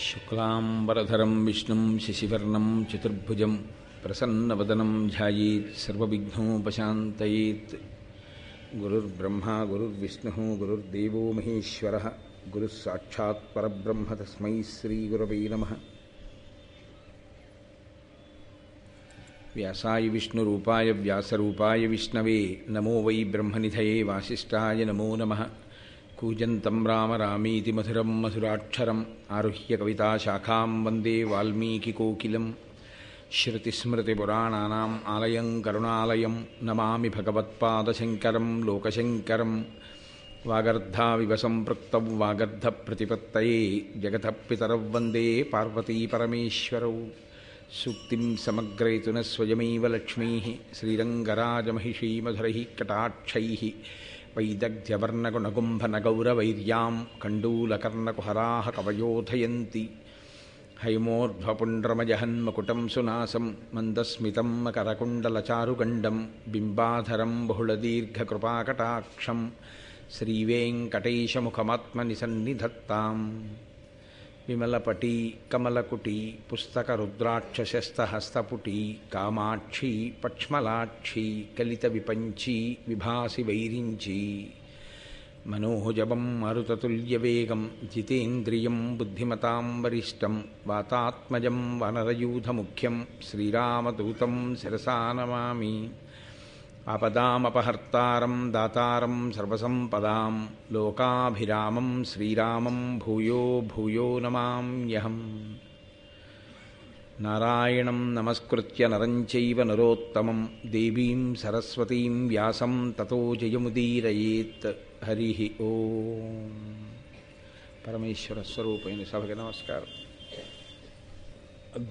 శుక్లాంబరధరం విష్ణుం శశివర్ణం చతుర్భుజం ప్రసన్నవదనం ధ్యాయేత్ సర్వవిఘ్నోపశాంతయేత్. గురుర్బ్రహ్మా గురుర్విష్ణుః గురుర్దేవో మహేశ్వరః గురుః సాక్షాత్ పరబ్రహ్మ తస్మై శ్రీగురవై నమః. వ్యాసాయ విష్ణురూపాయ వ్యాసరూపాయ విష్ణవే నమో వై బ్రహ్మనిధయే వాసిష్ఠాయ నమో నమః. కూజంతం రామ రామీతి మధురం మధురాక్షరం ఆరుహ్య కవితాశాఖాం వందే వాల్మీకికోకిలం. శ్రుతిస్మృతిపురాణానాం ఆలయం కరుణాలయం నమామి భగవత్పాదశంకరం లోకశంకరం. వాగర్ధావివ సంపృక్తౌ వాగర్ధప్రతిపత్తయే జగతః పితరౌ వందే పార్వతీపరమేశ్వరౌ. సూక్తిం సమగ్రయతున స్వయమైవ లక్ష్మీః శ్రీరంగరాజమహిషీమధురైః కటాక్షైః. వైదగ్ధ్యవర్ణగుణగుంభనగౌరవైర్యాం కండూలకర్ణకుహరాः కవయోధయంతి. హైమోర్ధ్వపుండ్రమజహన్మకుటం సునాసం మందస్మితం మకరకుండలచారుగండం బింబాధరం బహుళదీర్ఘకృపాకటాక్షం శ్రీవేంకటేశముఖమాత్మని సన్నిధత్తాం. విమలపటీ కమలకుటీ పుస్తకరుద్రాక్షశస్తహస్తపుటీ కామాక్షీ పక్ష్మలాక్షీ కలితవిపంచీ విభాసి వైరించీ. మనోజవం మరుతతుల్యవేగం జితేంద్రియం బుద్ధిమతాం వరిష్టం వాతాత్మజం వనరయూధముఖ్యం శ్రీరామదూతం శిరసా నమామి. ఆపదామపహర్తారం దాతారం సర్వసంపదాం లోకాభిరామం శ్రీరామం భూయో భూయో నమామ్యహం. నారాయణం నమస్కృత్య నరం చైవ నరోత్తమం దేవీం సరస్వతీం వ్యాసం తతో జయముదీరయేత్. హరి ఓం. పరమేశ్వర స్వరూపైన సభకి నమస్కారం.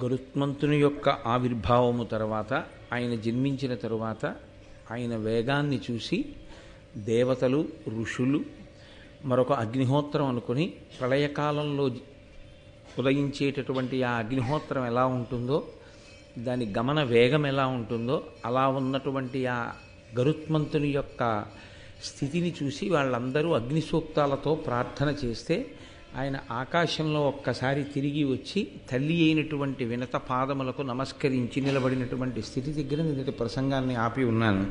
గరుత్మంతుని యొక్క ఆవిర్భావము తర్వాత, ఆయన జన్మించిన తరువాత ఆయన వేగాన్ని చూసి దేవతలు ఋషులు మరొక అగ్నిహోత్రం అనుకుని ప్రళయకాలంలో ఉదయించేటటువంటి ఆ అగ్నిహోత్రం ఎలా ఉంటుందో, దాని గమన వేగం ఎలా ఉంటుందో, అలా ఉన్నటువంటి ఆ గరుత్మంతుని యొక్క స్థితిని చూసి వాళ్ళందరూ అగ్ని సూక్తాలతో ప్రార్థన చేస్తే ఆయన ఆకాశంలో ఒక్కసారి తిరిగి వచ్చి తల్లి అయినటువంటి వినత పాదములకు నమస్కరించి నిలబడినటువంటి స్థితి దగ్గర నిన్నటి ప్రసంగాన్ని ఆపి ఉన్నాను.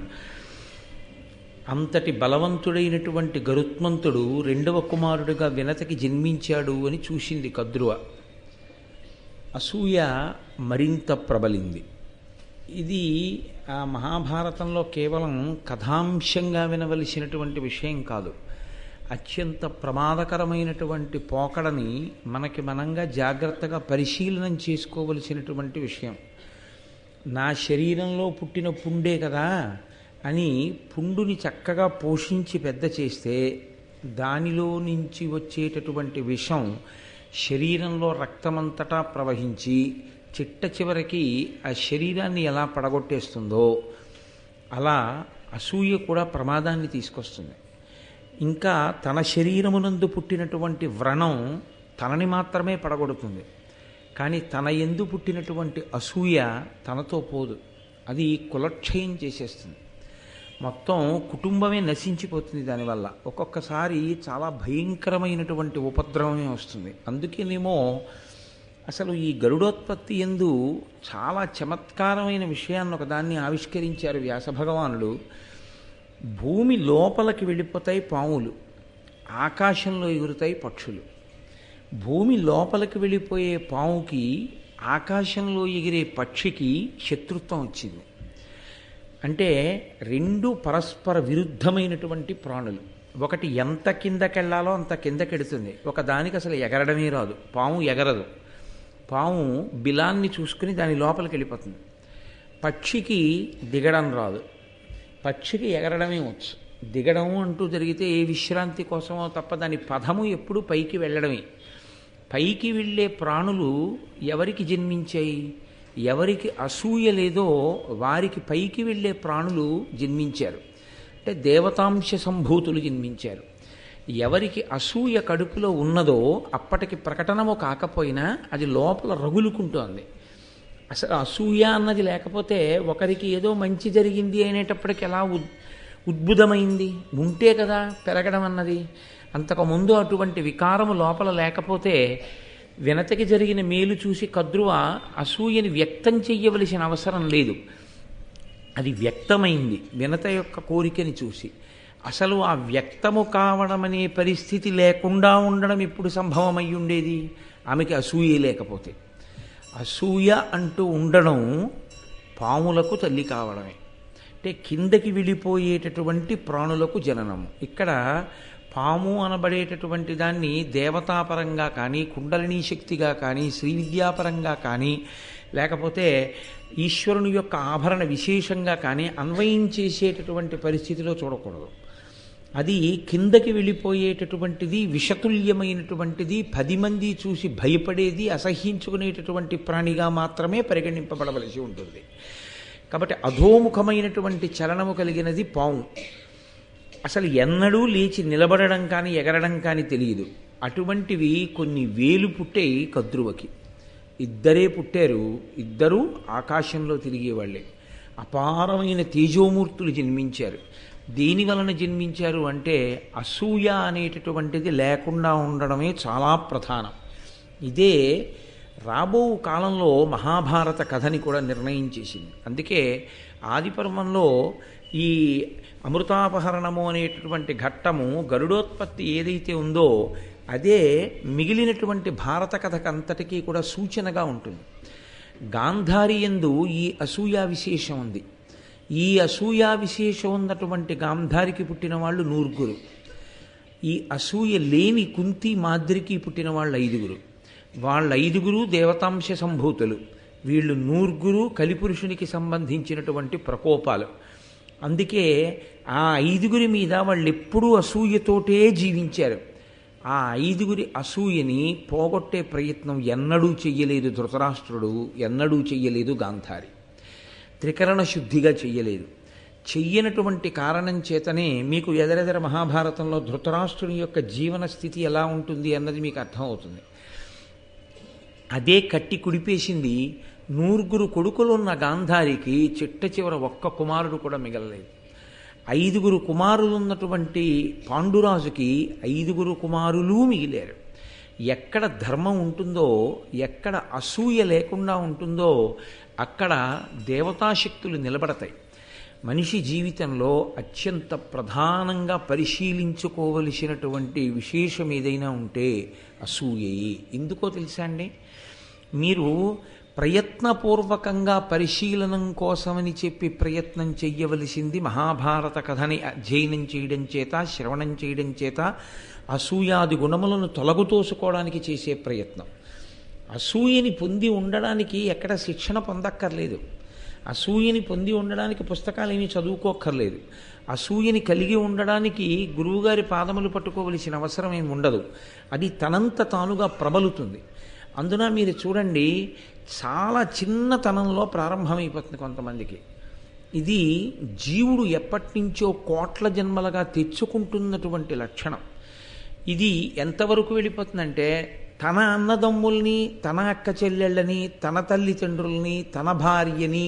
అంతటి బలవంతుడైనటువంటి గరుత్మంతుడు రెండవ కుమారుడిగా వినతకి జన్మించాడు అని చూసింది కద్రువ. అసూయ మరింత ప్రబలింది. ఇది ఆ మహాభారతంలో కేవలం కథాంశంగా వినవలసినటువంటి విషయం కాదు. అత్యంత ప్రమాదకరమైనటువంటి పోకడని మనకి మనంగా జాగ్రత్తగా పరిశీలనం చేసుకోవలసినటువంటి విషయం. నా శరీరంలో పుట్టిన పుండే కదా అని పుండుని చక్కగా పోషించి పెద్ద చేస్తే దానిలో నుంచి వచ్చేటటువంటి విషం శరీరంలో రక్తమంతటా ప్రవహించి చిట్ట చివరికి ఆ శరీరాన్ని ఎలా పడగొట్టేస్తుందో అలా అసూయ కూడా ప్రమాదాన్ని తీసుకొస్తుంది. ఇంకా తన శరీరమునందు పుట్టినటువంటి వ్రణం తనని మాత్రమే పడగొడుతుంది, కానీ తన యందు పుట్టినటువంటి అసూయ తనతో పోదు, అది కులక్షయం చేసేస్తుంది. మొత్తం కుటుంబమే నశించిపోతుంది దానివల్ల. ఒక్కొక్కసారి చాలా భయంకరమైనటువంటి ఉపద్రవమే వస్తుంది. అందుకేనేమో అసలు ఈ గరుడోత్పత్తి యందు చాలా చమత్కారమైన విషయాన్ని ఒకదాన్ని ఆవిష్కరించారు వ్యాసభగవానుడు. భూమి లోపలికి వెళ్ళిపోతాయి పాములు, ఆకాశంలో ఎగురుతాయి పక్షులు. భూమి లోపలికి వెళ్ళిపోయే పాముకి ఆకాశంలో ఎగిరే పక్షికి శత్రుత్వం వచ్చింది. అంటే రెండు పరస్పర విరుద్ధమైనటువంటి ప్రాణులు. ఒకటి ఎంత కిందకెళ్లాలో అంత కిందకెడుతుంది, ఒకదానికి అసలు ఎగరడమే రాదు. పాము ఎగరదు, పాము బిలాన్ని చూసుకుని దాని లోపలికి వెళ్ళిపోతుంది. పక్షికి దిగడం రాదు, పక్షికి ఎగరడమే వచ్చు. దిగడం అంటూ జరిగితే ఏ విశ్రాంతి కోసమో తప్ప దాని పదము ఎప్పుడూ పైకి వెళ్ళడమే. పైకి వెళ్ళే ప్రాణులు ఎవరికి జన్మించాయి? ఎవరికి అసూయ లేదో వారికి పైకి వెళ్ళే ప్రాణులు జన్మించారు. అంటే దేవతాంశ సంభూతులు జన్మించారు. ఎవరికి అసూయ కడుపులో ఉన్నదో అప్పటికి ప్రకటనము కాకపోయినా అది లోపల రగులుకుంటోంది. అసలు అసూయ అన్నది లేకపోతే ఒకరికి ఏదో మంచి జరిగింది అనేటప్పటికి ఎలా ఉద్భుతమైంది ఉంటే కదా పెరగడం అన్నది. అంతకుముందు అటువంటి వికారము లోపల లేకపోతే వినతకి జరిగిన మేలు చూసి కద్రువ అసూయని వ్యక్తం చెయ్యవలసిన అవసరం లేదు. అది వ్యక్తమైంది వినత యొక్క కోరికని చూసి. అసలు ఆ వ్యక్తము కావడం అనే పరిస్థితి లేకుండా ఉండడం ఎప్పుడు సంభవమై ఉండేది? ఆమెకి అసూయ లేకపోతే. అసూయ అంటూ ఉండడం పాములకు తల్లి కావడమే. అంటే కిందకి వెళ్ళిపోయేటటువంటి ప్రాణులకు జననము. ఇక్కడ పాము అనబడేటటువంటి దాన్ని దేవతాపరంగా కానీ, కుండలినీ శక్తిగా కానీ, శ్రీ విద్యాపరంగా కానీ, లేకపోతే ఈశ్వరుని యొక్క ఆభరణ విశేషంగా కానీ అన్వయం చేసేటటువంటి పరిస్థితిలో చూడకూడదు. అది కిందకి వెళ్ళిపోయేటటువంటిది, విషతుల్యమైనటువంటిది, 10 మంది చూసి భయపడేది, అసహ్యించుకునేటటువంటి ప్రాణిగా మాత్రమే పరిగణింపబడవలసి ఉంటుంది. కాబట్టి అధోముఖమైనటువంటి చలనము కలిగినది పాము. అసలు ఎన్నడూ లేచి నిలబడడం కానీ ఎగరడం కానీ తెలియదు. అటువంటివి కొన్ని వేలు పుట్టాయి కద్రువకి. ఇద్దరే పుట్టారు, ఇద్దరూ ఆకాశంలో తిరిగేవాళ్ళే. అపారమైన తేజోమూర్తులు జన్మించారు. దేని వలన జన్మించారు అంటే అసూయ అనేటటువంటిది లేకుండా ఉండడమే చాలా ప్రధానం. ఇదే రాబో కాలంలో మహాభారత కథని కూడా నిర్ణయం చేసింది. అందుకే ఆదిపర్వంలో ఈ అమృతాపహరణము అనేటటువంటి ఘట్టము, గరుడోత్పత్తి ఏదైతే ఉందో అదే మిగిలినటువంటి భారత కథకంతటికీ కూడా సూచనగా ఉంటుంది. గాంధారి యందు ఈ అసూయా విశేషం ఉంది. ఈ అసూయా విశేషం ఉన్నటువంటి గాంధారికి పుట్టిన వాళ్ళు 9. ఈ అసూయ లేని కుంతి మాద్రికి పుట్టిన వాళ్ళు 5. వాళ్ళ 5 దేవతాంశ సంభూతులు. వీళ్ళు 9 కలిపురుషునికి సంబంధించినటువంటి ప్రకోపాలు. అందుకే ఆ 5 మీద వాళ్ళు ఎప్పుడూ అసూయతోటే జీవించారు. ఆ 5 అసూయని పోగొట్టే ప్రయత్నం ఎన్నడూ చెయ్యలేదు ధృతరాష్ట్రుడు, ఎన్నడూ చెయ్యలేదు గాంధారి. త్రికరణ శుద్ధిగా చెయ్యలేదు. చెయ్యనటువంటి కారణం చేతనే మీకు ఎదరెదర మహాభారతంలో ధృతరాష్ట్రుని యొక్క జీవన స్థితి ఎలా ఉంటుంది అన్నది మీకు అర్థమవుతుంది. అదే కట్టి కుడిపేసింది. 9 కొడుకులున్న గాంధారికి చిట్ట చివర ఒక్క కుమారుడు కూడా మిగలలేదు. 5 కుమారులున్నటువంటి పాండురాజుకి 5 కుమారులు మిగిలారు. ఎక్కడ ధర్మం ఉంటుందో, ఎక్కడ అసూయ లేకుండా ఉంటుందో అక్కడ దేవతాశక్తులు నిలబడతాయి. మనిషి జీవితంలో అత్యంత ప్రధానంగా పరిశీలించుకోవలసినటువంటి విశేషం ఏదైనా ఉంటే అసూయే. ఎందుకో తెలుసా అండి? మీరు ప్రయత్నపూర్వకంగా పరిశీలనం కోసమని చెప్పి ప్రయత్నం చెయ్యవలసింది మహాభారత కథని అధ్యయనం చేయడం చేత, శ్రవణం చేయడం చేత అసూయాది గుణములను తొలగుతోసుకోవడానికి చేసే ప్రయత్నం. అసూయని పొంది ఉండడానికి ఎక్కడ శిక్షణ పొందక్కర్లేదు. అసూయని పొంది ఉండడానికి పుస్తకాలు ఏమీ చదువుకోక్కర్లేదు. అసూయని కలిగి ఉండడానికి గురువుగారి పాదములు పట్టుకోవలసిన అవసరం ఏమి ఉండదు. అది తనంత తానుగా ప్రబలుతుంది. అందున మీరు చూడండి, చాలా చిన్నతనంలో ప్రారంభమైపోతుంది కొంతమందికి. ఇది జీవుడు ఎప్పటి నుంచో కోట్ల జన్మలుగా తెచ్చుకుంటున్నటువంటి లక్షణం. ఇది ఎంతవరకు వెళ్ళిపోతుందంటే తన అన్నదమ్ముల్ని, తన అక్క చెల్లెళ్ళని, తన తల్లిదండ్రుల్ని, తన భార్యని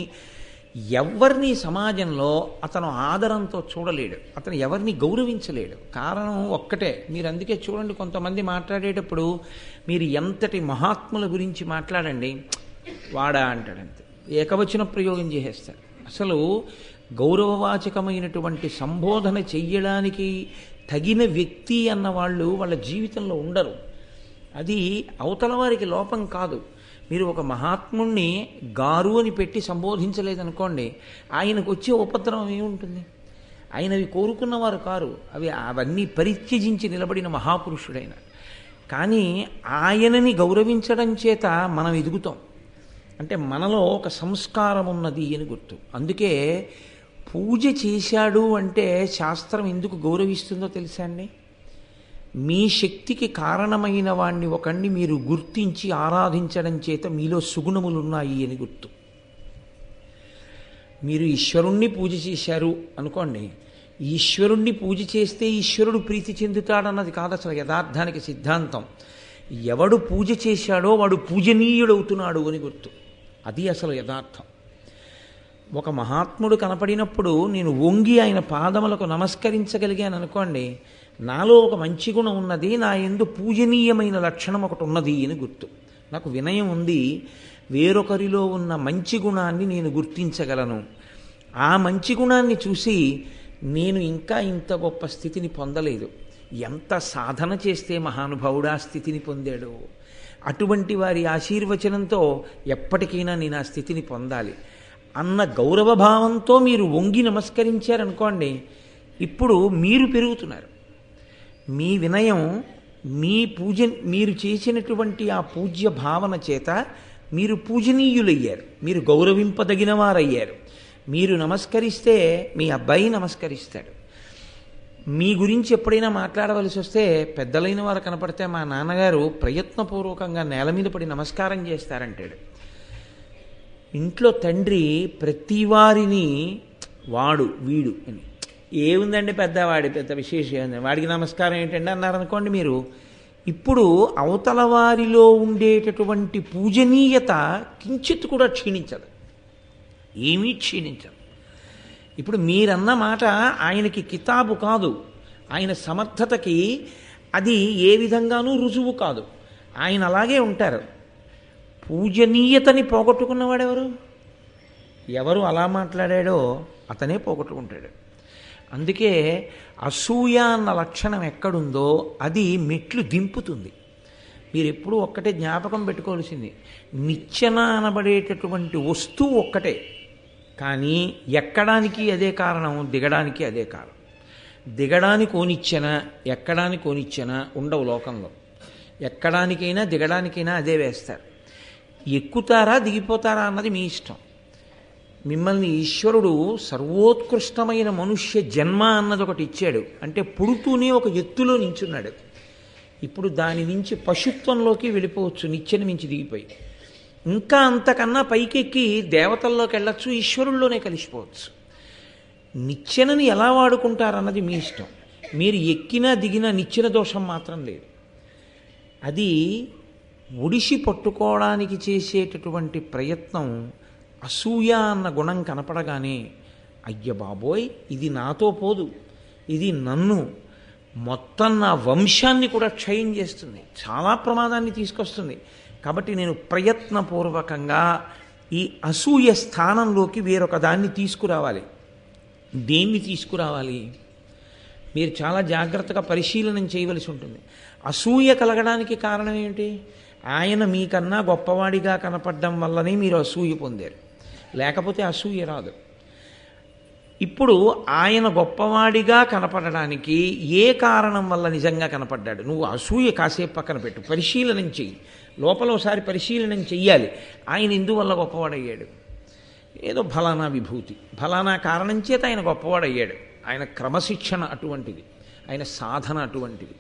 ఎవరిని సమాజంలో అతను ఆదరంతో చూడలేడు. అతను ఎవరిని గౌరవించలేడు. కారణం ఒక్కటే. మీరు అందుకే చూడండి, కొంతమంది మాట్లాడేటప్పుడు మీరు ఎంతటి మహాత్ముల గురించి మాట్లాడండి, వాడా అంటాడంతే, ఏకవచన ప్రయోగం చేసేస్తారు. అసలు గౌరవవాచకమైనటువంటి సంబోధన చెయ్యడానికి తగిన వ్యక్తి అన్నవాళ్ళు వాళ్ళ జీవితంలో ఉండరు. అది అవతల వారికి లోపం కాదు. మీరు ఒక మహాత్ముణ్ణి గారు అని పెట్టి సంబోధించలేదనుకోండి, ఆయనకు వచ్చే ఉపద్రవం ఏముంటుంది? ఆయనవి కోరుకున్నవారు కారు, అవన్నీ పరిత్యజించి నిలబడిన మహాపురుషుడైన. కానీ ఆయనని గౌరవించడం చేత మనం ఎదుగుతాం. అంటే మనలో ఒక సంస్కారం ఉన్నది అని గుర్తు. అందుకే పూజ చేశాడు అంటే శాస్త్రం ఎందుకు గౌరవిస్తుందో తెలుసా అండి? మీ శక్తికి కారణమైన వాణ్ణి ఒకణ్ణి మీరు గుర్తించి ఆరాధించడం చేత మీలో సుగుణములున్నాయి అని గుర్తు. మీరు ఈశ్వరుణ్ణి పూజ చేశారు అనుకోండి, ఈశ్వరుణ్ణి పూజ చేస్తే ఈశ్వరుడు ప్రీతి చెందుతాడన్నది కాదు అసలు యథార్థానికి సిద్ధాంతం. ఎవడు పూజ చేశాడో వాడు పూజనీయుడవుతున్నాడు అని గుర్తు. అది అసలు యథార్థం. ఒక మహాత్ముడు కనపడినప్పుడు నేను వంగి ఆయన పాదములకు నమస్కరించగలిగాను అనుకోండి, నాలో ఒక మంచి గుణం ఉన్నది, నా యందు పూజనీయమైన లక్షణం ఒకటి ఉన్నది అని గుర్తు. నాకు వినయం ఉంది, వేరొకరిలో ఉన్న మంచి గుణాన్ని నేను గుర్తించగలను. ఆ మంచి గుణాన్ని చూసి నేను ఇంకా ఇంత గొప్ప స్థితిని పొందలేదు, ఎంత సాధన చేస్తే మహానుభావుడు ఆ స్థితిని పొందాడు, అటువంటి వారి ఆశీర్వచనంతో ఎప్పటికైనా నేను ఆ స్థితిని పొందాలి అన్న గౌరవభావంతో మీరు వంగి నమస్కరించారనుకోండి, ఇప్పుడు మీరు పెరుగుతున్నారు. మీ వినయం, మీ పూజ, మీరు చేసినటువంటి ఆ పూజ్య భావన చేత మీరు పూజనీయులయ్యారు, మీరు గౌరవింపదగిన వారయ్యారు. మీరు నమస్కరిస్తే మీ అబ్బాయి నమస్కరిస్తాడు. మీ గురించి ఎప్పుడైనా మాట్లాడవలసి వస్తే పెద్దలైన వారు కనపడితే మా నాన్నగారు ప్రయత్నపూర్వకంగా నేల మీద పడి నమస్కారం చేస్తారంటాడు. ఇంట్లో తండ్రి ప్రతి వారిని వాడు వీడు అని, ఏముందండి పెద్దవాడి పెద్ద విశేషం, వాడికి నమస్కారం ఏంటండి అన్నారనుకోండి మీరు, ఇప్పుడు అవతల వారిలో ఉండేటటువంటి పూజనీయత కించిత్ కూడా క్షీణించదు, ఏమీ క్షీణించదు. ఇప్పుడు మీరన్న మాట ఆయనకి కితాబు కాదు, ఆయన సమర్థతకి అది ఏ విధంగానూ రుజువు కాదు. ఆయన అలాగే ఉంటారు. పూజనీయతని పోగొట్టుకున్నవాడెవరు? ఎవరు అలా మాట్లాడాడో అతనే పోగొట్టుకుంటాడు. అందుకే అసూయ అన్న లక్షణం ఎక్కడుందో అది మెట్లు దింపుతుంది. మీరు ఎప్పుడూ ఒక్కటే జ్ఞాపకం పెట్టుకోవాల్సింది, నిచ్చెన అనబడేటటువంటి వస్తువు ఒక్కటే, కానీ ఎక్కడానికి అదే కారణం, దిగడానికి అదే కారణం. దిగడానికి ఓనిచ్చెన, ఎక్కడానికి ఓనిచ్చెన ఉండవు లోకంలో. ఎక్కడానికైనా దిగడానికైనా అదే వేస్తారు. ఎక్కుతారా దిగిపోతారా అన్నది మీ ఇష్టం. మిమ్మల్ని ఈశ్వరుడు సర్వోత్కృష్టమైన మనుష్య జన్మ అన్నది ఒకటి ఇచ్చాడు. అంటే పుడుతూనే ఒక ఎత్తులో నించున్నాడు. ఇప్పుడు దాని నుంచి పశుత్వంలోకి వెళ్ళిపోవచ్చు, నిచ్చెన మించి దిగిపోయి. ఇంకా అంతకన్నా పైకెక్కి దేవతల్లోకి వెళ్ళచ్చు, ఈశ్వరుల్లోనే కలిసిపోవచ్చు. నిచ్చెనని ఎలా వాడుకుంటారన్నది మీ ఇష్టం. మీరు ఎక్కినా దిగినా నిచ్చెన దోషం మాత్రం లేదు. అది ఒడిసి పట్టుకోవడానికి చేసేటటువంటి ప్రయత్నం. అసూయ అన్న గుణం కనపడగానే అయ్య బాబోయ్ ఇది నాతో పోదు, ఇది నన్ను మొత్తం నా వంశాన్ని కూడా క్షయం చేస్తుంది, చాలా ప్రమాదాన్ని తీసుకొస్తుంది. కాబట్టి నేను ప్రయత్నపూర్వకంగా ఈ అసూయ స్థానంలోకి వేరొక దాన్ని తీసుకురావాలి. దేన్ని తీసుకురావాలి? మీరు చాలా జాగ్రత్తగా పరిశీలన చేయవలసి ఉంటుంది. అసూయ కలగడానికి కారణం ఏమిటి? ఆయన మీకన్నా గొప్పవాడిగా కనపడడం వల్లనే మీరు అసూయ పొందారు, లేకపోతే అసూయ రాదు. ఇప్పుడు ఆయన గొప్పవాడిగా కనపడడానికి ఏ కారణం వల్ల నిజంగా కనపడ్డాడు? నువ్వు అసూయ కాసేపు పక్కన పెట్టు, పరిశీలనం చెయ్యి, లోపల ఒకసారి పరిశీలనం చెయ్యాలి. ఆయన ఎందువల్ల గొప్పవాడయ్యాడు? ఏదో ఫలానా విభూతి, ఫలానా కారణం చేత ఆయన గొప్పవాడయ్యాడు. ఆయన క్రమశిక్షణ అటువంటిది, ఆయన సాధన అటువంటిది.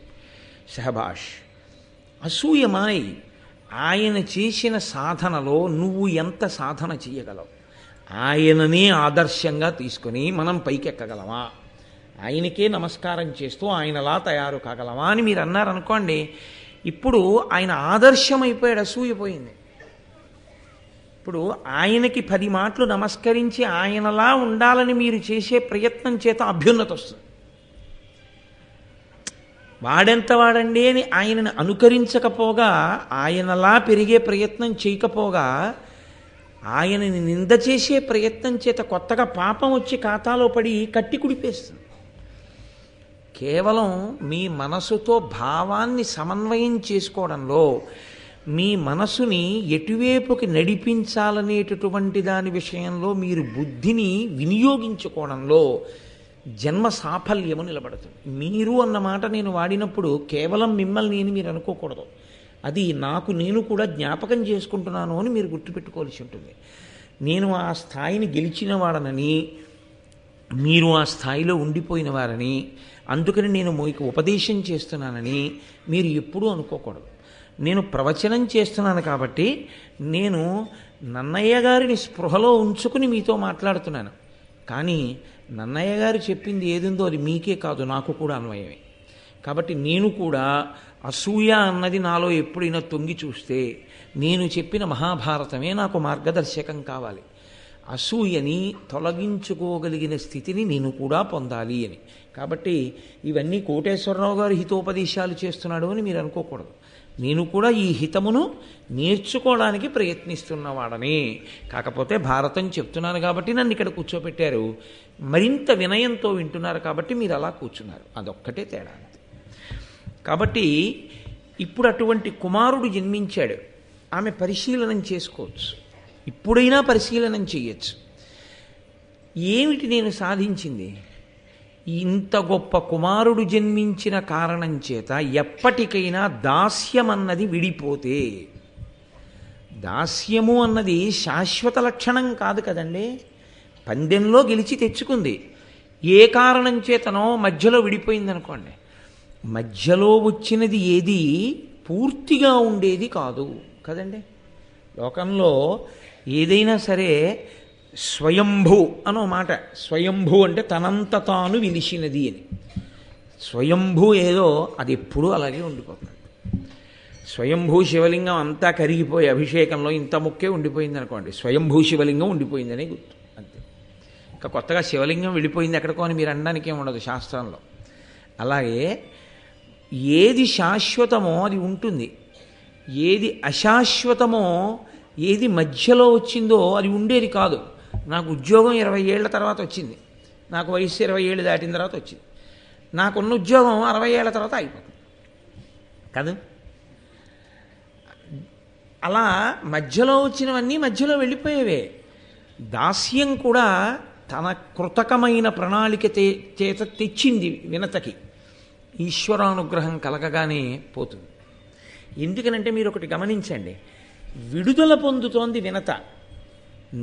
శహబాష్. అసూయమాయి ఆయన చేసిన సాధనలో నువ్వు ఎంత సాధన చేయగలవు? ఆయననే ఆదర్శంగా తీసుకొని మనం పైకెక్కగలమా? ఆయనకే నమస్కారం చేస్తూ ఆయనలా తయారు కాగలమా అని మీరు అన్నారనుకోండి, ఇప్పుడు ఆయన ఆదర్శం అయిపోయాడు, అసూయపోయింది. ఇప్పుడు ఆయనకి 10 మాటలు నమస్కరించి ఆయనలా ఉండాలని మీరు చేసే ప్రయత్నం చేత అభ్యున్నత వస్తుంది. వాడెంత వాడండి అని ఆయనను అనుకరించకపోగా, ఆయనలా పెరిగే ప్రయత్నం చేయకపోగా, ఆయనని నింద చేసే ప్రయత్నం చేత కొత్తగా పాపం వచ్చి ఖాతాలో పడి కట్టి కుడిపేస్తుంది. కేవలం మీ మనసుతో భావాన్ని సమన్వయం చేసుకోవడంలో, మీ మనసుని ఎటువైపుకి నడిపించాలనేటటువంటి దాని విషయంలో మీరు బుద్ధిని వినియోగించుకోవడంలో జన్మ సాఫల్యము నిలబడుతుంది. మీరు అన్న మాట నేను వాడినప్పుడు కేవలం మిమ్మల్ని మీరు అనుకోకూడదు. అది నాకు నేను కూడా జ్ఞాపకం చేసుకుంటున్నాను అని మీరు గుర్తుపెట్టుకోవాల్సి ఉంటుంది. నేను ఆ స్థాయిని గెలిచిన వాడనని, మీరు ఆ స్థాయిలో ఉండిపోయిన వారని, అందుకని నేను మీకు ఉపదేశం చేస్తున్నానని మీరు ఎప్పుడూ అనుకోకూడదు. నేను ప్రవచనం చేస్తున్నాను కాబట్టి నేను నన్నయ్య గారిని స్పృహలో ఉంచుకుని మీతో మాట్లాడుతున్నాను. కానీ నన్నయ్య గారు చెప్పింది ఏదుందో అది మీకే కాదు, నాకు కూడా అన్వయమే. కాబట్టి నేను కూడా అసూయ అన్నది నాలో ఎప్పుడైనా తొంగి చూస్తే నేను చెప్పిన మహాభారతమే నాకు మార్గదర్శకం కావాలి. అసూయని తొలగించుకోగలిగిన స్థితిని నేను కూడా పొందాలి అని. కాబట్టి ఇవన్నీ కోటేశ్వరరావు గారు హితోపదేశాలు చేస్తున్నాడు అని మీరు అనుకోకూడదు. నేను కూడా ఈ హితమును నేర్చుకోవడానికి ప్రయత్నిస్తున్నవాడని. కాకపోతే భారతం చెప్తున్నాను కాబట్టి నన్ను ఇక్కడ కూర్చోపెట్టారు, మరింత వినయంతో వింటున్నారు కాబట్టి మీరు అలా కూర్చున్నారు, అదొక్కటే తేడా. కాబట్టి ఇప్పుడు అటువంటి కుమారుడు జన్మించాడు, ఆమె పరిశీలనం చేసుకోవచ్చు, ఇప్పుడైనా పరిశీలనం చేయొచ్చు. ఏమిటి నేను సాధించింది? ఇంత గొప్ప కుమారుడు జన్మించిన కారణం చేత ఎప్పటికైనా దాస్యమన్నది విడిపోతే, దాస్యము అన్నది శాశ్వత లక్షణం కాదు కదండి. పందెంలో గెలిచి తెచ్చుకుంది, ఏ కారణం చేతనో మధ్యలో విడిపోయిందనుకోండి, మధ్యలో వచ్చినది ఏది పూర్తిగా ఉండేది కాదు కదండి. లోకంలో ఏదైనా సరే స్వయంభూ అనో మాట, స్వయంభూ అంటే తనంత తాను విలిసినది అని. స్వయంభూ ఏదో అది ఎప్పుడూ అలాగే ఉండిపోతుంది. స్వయంభూ శివలింగం అంతా కరిగిపోయి అభిషేకంలో ఇంత ముక్కే ఉండిపోయింది అనుకోండి, స్వయంభూ శివలింగం ఉండిపోయిందనే గుర్తు అంతే. ఇంకా కొత్తగా శివలింగం వెళ్ళిపోయింది ఎక్కడికో అని మీరు అనడానికి ఏమి ఉండదు శాస్త్రంలో. అలాగే ఏది శాశ్వతమో అది ఉంటుంది, ఏది అశాశ్వతమో ఏది మధ్యలో వచ్చిందో అది ఉండేది కాదు. నాకు ఉద్యోగం 20 ఏళ్ల తర్వాత వచ్చింది, నాకు వయసు 20 ఏళ్ళు దాటిన తర్వాత వచ్చింది, నాకున్న ఉద్యోగం 60 ఏళ్ల తర్వాత అయిపోతుంది కదా. అలా మధ్యలో వచ్చినవన్నీ మధ్యలో వెళ్ళిపోయేవే. దాస్యం కూడా తన కృతకమైన ప్రణాళిక చేత తెచ్చింది వినతకి, ఈశ్వరానుగ్రహం కలగగానే పోతుంది. ఎందుకనంటే మీరు ఒకటి గమనించండి, విడుదల పొందుతోంది వినత,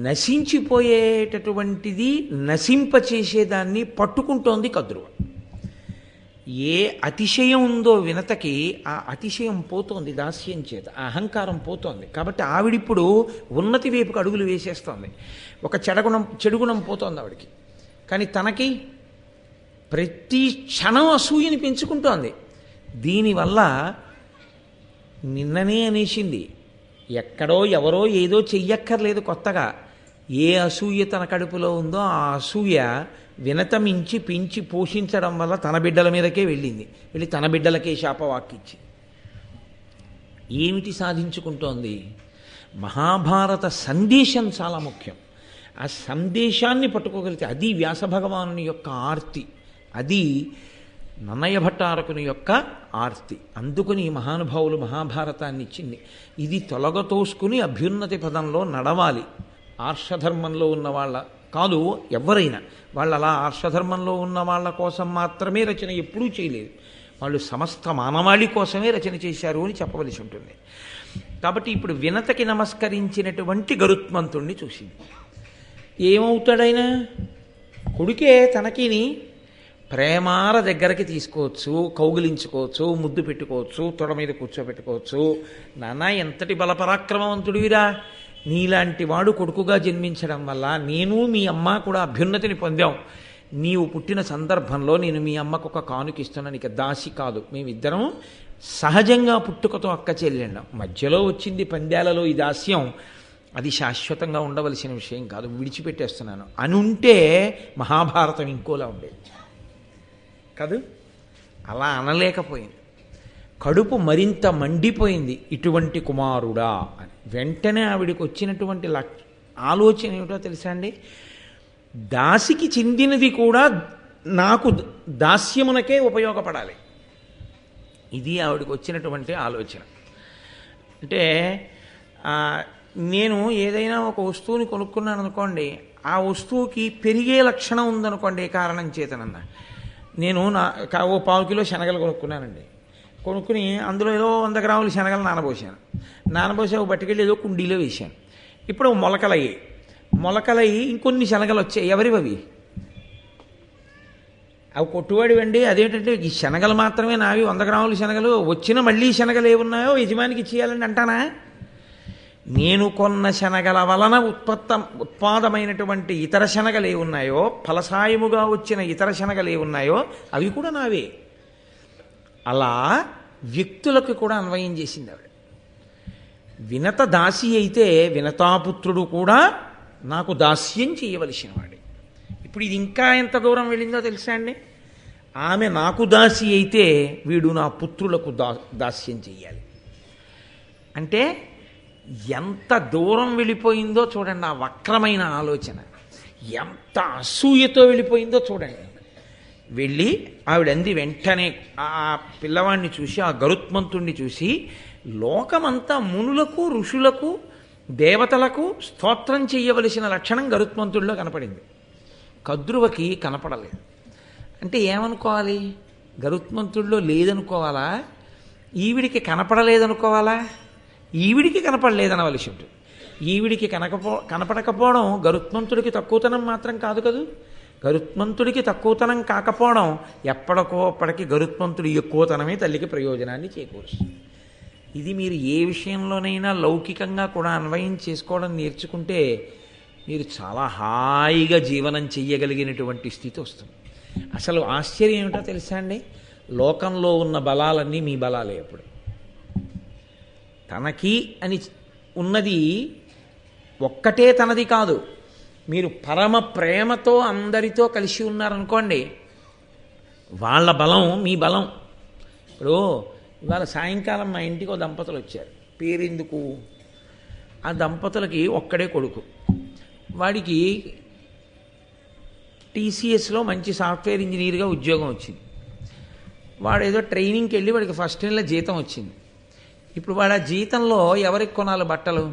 నశించిపోయేటటువంటిది నశింపచేసేదాన్ని పట్టుకుంటోంది కద్రువ. ఏ అతిశయం ఉందో వినతకి ఆ అతిశయం పోతోంది దాస్యం చేత, ఆ అహంకారం పోతోంది. కాబట్టి ఆవిడిప్పుడు ఉన్నతి వైపుకు అడుగులు వేసేస్తోంది. ఒక చెడుగుణం పోతోంది ఆవిడికి, కానీ తనకి ప్రతి క్షణం అసూయని పెంచుకుంటోంది. దీనివల్ల నిన్ననే అనేసింది, ఎక్కడో ఎవరో ఏదో చెయ్యక్కర్లేదు కొత్తగా. ఏ అసూయ తన కడుపులో ఉందో ఆ అసూయ వినతమించి పెంచి పోషించడం వల్ల తన బిడ్డల మీదకే వెళ్ళింది, వెళ్ళి తన బిడ్డలకే శాపవాక్కిచ్చి ఏమిటి సాధించుకుంటోంది? మహాభారత సందేశం చాలా ముఖ్యం. ఆ సందేశాన్ని పట్టుకోగలిగితే అది వ్యాస భగవానుని యొక్క ఆర్తి, అది నన్నయ భట్టారకుని యొక్క ఆర్తి. అందుకుని మహానుభావులు మహాభారతాన్ని ఇచ్చింది. ఇది తొలగతోసుకుని అభ్యున్నతి పదంలో నడవాలి. ఆర్షధర్మంలో ఉన్న వాళ్ళ కాదు, ఎవరైనా వాళ్ళు అలా ఆర్షధర్మంలో ఉన్న వాళ్ళ కోసం మాత్రమే రచన ఎప్పుడూ చేయలేదు, వాళ్ళు సమస్త మానవాళి కోసమే రచన చేశారు అని చెప్పవలసి ఉంటుంది. కాబట్టి ఇప్పుడు వినతకి నమస్కరించినటువంటి గరుత్మంతుణ్ణి చూసింది. ఏమవుతాడైనా కొడుకే తనకిని ప్రేమార దగ్గరికి తీసుకోవచ్చు, కౌగిలించుకోవచ్చు, ముద్దు పెట్టుకోవచ్చు, తొడ మీద కూర్చోబెట్టుకోవచ్చు. నాన్న ఎంతటి బలపరాక్రమవంతుడివిరా, నీలాంటి వాడు కొడుకుగా జన్మించడం వల్ల నేను మీ అమ్మ కూడా అభ్యున్నతిని పొందాం. నీవు పుట్టిన సందర్భంలో నేను మీ అమ్మకు ఒక కానుకిస్తున్నాను, ఇక దాసి కాదు, మేమిద్దరం సహజంగా పుట్టుకతో అక్క చెల్లెండం. మధ్యలో వచ్చింది పంద్యాలలో ఈ దాస్యం, అది శాశ్వతంగా ఉండవలసిన విషయం కాదు, విడిచిపెట్టేస్తున్నాను అని ఉంటే మహాభారతం ఇంకోలా ఉండేది కాదు. అలా అనలేకపోయింది, కడుపు మరింత మండిపోయింది, ఇటువంటి కుమారుడా అని. వెంటనే ఆవిడికి వచ్చినటువంటి ఆలోచన ఏమిటో తెలుసా అండి, దాసికి చెందినది కూడా నాకు దాస్యమునకే ఉపయోగపడాలి. ఇది ఆవిడికి వచ్చినటువంటి ఆలోచన. అంటే నేను ఏదైనా ఒక వస్తువుని కొనుక్కున్నాను అనుకోండి, ఆ వస్తువుకి పెరిగే లక్షణం ఉందనుకోండి, ఏ కారణం చేతనన్నా. నేను ఓ 1/4 కిలో శనగలు కొనుక్కున్నానండి, కొనుక్కుని అందులో ఏదో 100 గ్రాములు శనగలు నానబోసి ఒక పట్టుకెళ్ళి ఏదో కుండీలో వేశాను. ఇప్పుడు మొలకలయ్యి ఇంకొన్ని శనగలు వచ్చాయి. ఎవరివి అవి? అవి కొట్టువాడివండి. అదేంటంటే ఈ శనగలు మాత్రమే నావి, 100 గ్రాముల శనగలు వచ్చిన మళ్ళీ శనగలు ఏమున్నాయో యజమానికి ఇచ్చేయాలని అంటానా? నేను కొన్న శనగల వలన ఉత్పాదమైనటువంటి ఇతర శనగలు ఏ ఉన్నాయో, ఫలసాయముగా వచ్చిన ఇతర శనగలు ఏ ఉన్నాయో అవి కూడా నావే. అలా వ్యక్తులకు కూడా అన్వయం చేసింది ఆవిడ. వినత దాసి అయితే వినతాపుత్రుడు కూడా నాకు దాస్యం చేయవలసిన వాడే. ఇప్పుడు ఇది ఇంకా ఎంత దూరం వెళ్ళిందో తెలుసా అండి? ఆమె నాకు దాసి అయితే వీడు నా పుత్రులకు దాస్యం చెయ్యాలి అంటే ఎంత దూరం వెళ్ళిపోయిందో చూడండి. ఆ వక్రమైన ఆలోచన ఎంత అసూయతో వెళ్ళిపోయిందో చూడండి. వెళ్ళి ఆవిడంది వెంటనే ఆ పిల్లవాడిని చూసి, ఆ గరుత్మంతుణ్ణి చూసి, లోకమంతా మునులకు ఋషులకు దేవతలకు స్తోత్రం చెయ్యవలసిన లక్షణం గరుత్మంతుడిలో కనపడింది. కద్రువకి కనపడలేదు. అంటే ఏమనుకోవాలి? గరుత్మంతుడిలో లేదనుకోవాలా? ఈవిడికి కనపడలేదనుకోవాలా? ఈవిడికి కనపడలేదనవలసి ఉంటుంది. ఈవిడికి కనపడకపోవడం గరుత్మంతుడికి తక్కువతనం మాత్రం కాదు కదూ. గరుత్మంతుడికి తక్కువతనం కాకపోవడం ఎప్పటికోప్పటికి గరుత్మంతుడి ఎక్కువతనమే తల్లికి ప్రయోజనాన్ని చేకూరుస్తుంది. ఇది మీరు ఏ విషయంలోనైనా లౌకికంగా కూడా అన్వయం చేసుకోవడం నేర్చుకుంటే మీరు చాలా హాయిగా జీవనం చెయ్యగలిగినటువంటి స్థితి వస్తుంది. అసలు ఆశ్చర్యం ఏమిటో తెలుసా అండి? లోకంలో ఉన్న బలాలన్నీ మీ బలాలే. ఎప్పుడు తనకి అని ఉన్నది ఒక్కటే తనది కాదు. మీరు పరమ ప్రేమతో అందరితో కలిసి ఉన్నారనుకోండి, వాళ్ళ బలం మీ బలం. ఇప్పుడు ఇవాళ సాయంకాలం మా ఇంటికి దంపతులు వచ్చారు. పేరెందుకు? ఆ దంపతులకి ఒక్కడే కొడుకు. వాడికి టీసీఎస్లో మంచి సాఫ్ట్వేర్ ఇంజనీర్గా ఉద్యోగం వచ్చింది. వాడు ఏదో ట్రైనింగ్కి వెళ్ళి వాడికి ఫస్ట్ నెల జీతం వచ్చింది. ఇప్పుడు వాడు ఆ జీతంలో ఎవరికి కొనాలి బట్టలు?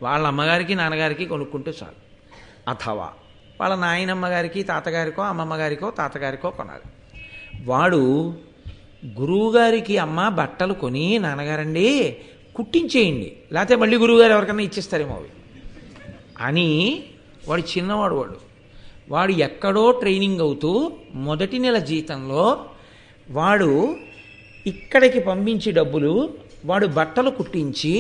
వాళ్ళ అమ్మగారికి నాన్నగారికి కొనుక్కుంటే చాలు. అథవా వాళ్ళ నాయనమ్మగారికి తాతగారికో అమ్మమ్మగారికో తాతగారికో కొనాలి. వాడు గురువుగారికి అమ్మ బట్టలు కొని, నాన్నగారండి కుట్టించేయండి, లేకపోతే మళ్ళీ గురువుగారు ఎవరికన్నా ఇచ్చేస్తారేమో అవి అని, వాడు చిన్నవాడు. వాడు ఎక్కడో ట్రైనింగ్ అవుతూ మొదటి నెల జీతంలో వాడు ఇక్కడికి పంపించి డబ్బులు వాడు బట్టలు కుట్టించి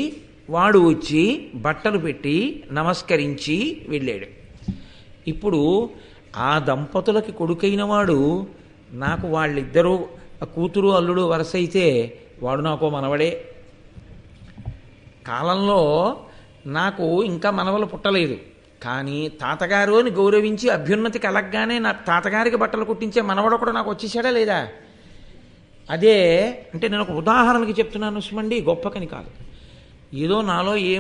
వాడు వచ్చి బట్టలు పెట్టి నమస్కరించి వెళ్ళాడు. ఇప్పుడు ఆ దంపతులకి కొడుకైన వాడు నాకు వాళ్ళిద్దరూ కూతురు అల్లుడు వరుస అయితే వాడు నాకు మనవడే. కాలంలో నాకు ఇంకా మనవలు పుట్టలేదు, కానీ తాతగారు అని గౌరవించి అభ్యున్నతి కలగగానే నా తాతగారికి బట్టలు కుట్టించే మనవడు కూడా నాకు వచ్చేసాడా లేదా? అదే అంటే నేను ఒక ఉదాహరణకి చెప్తున్నాను సుమండి, గొప్పకని కాదు. ఏదో నాలో ఏ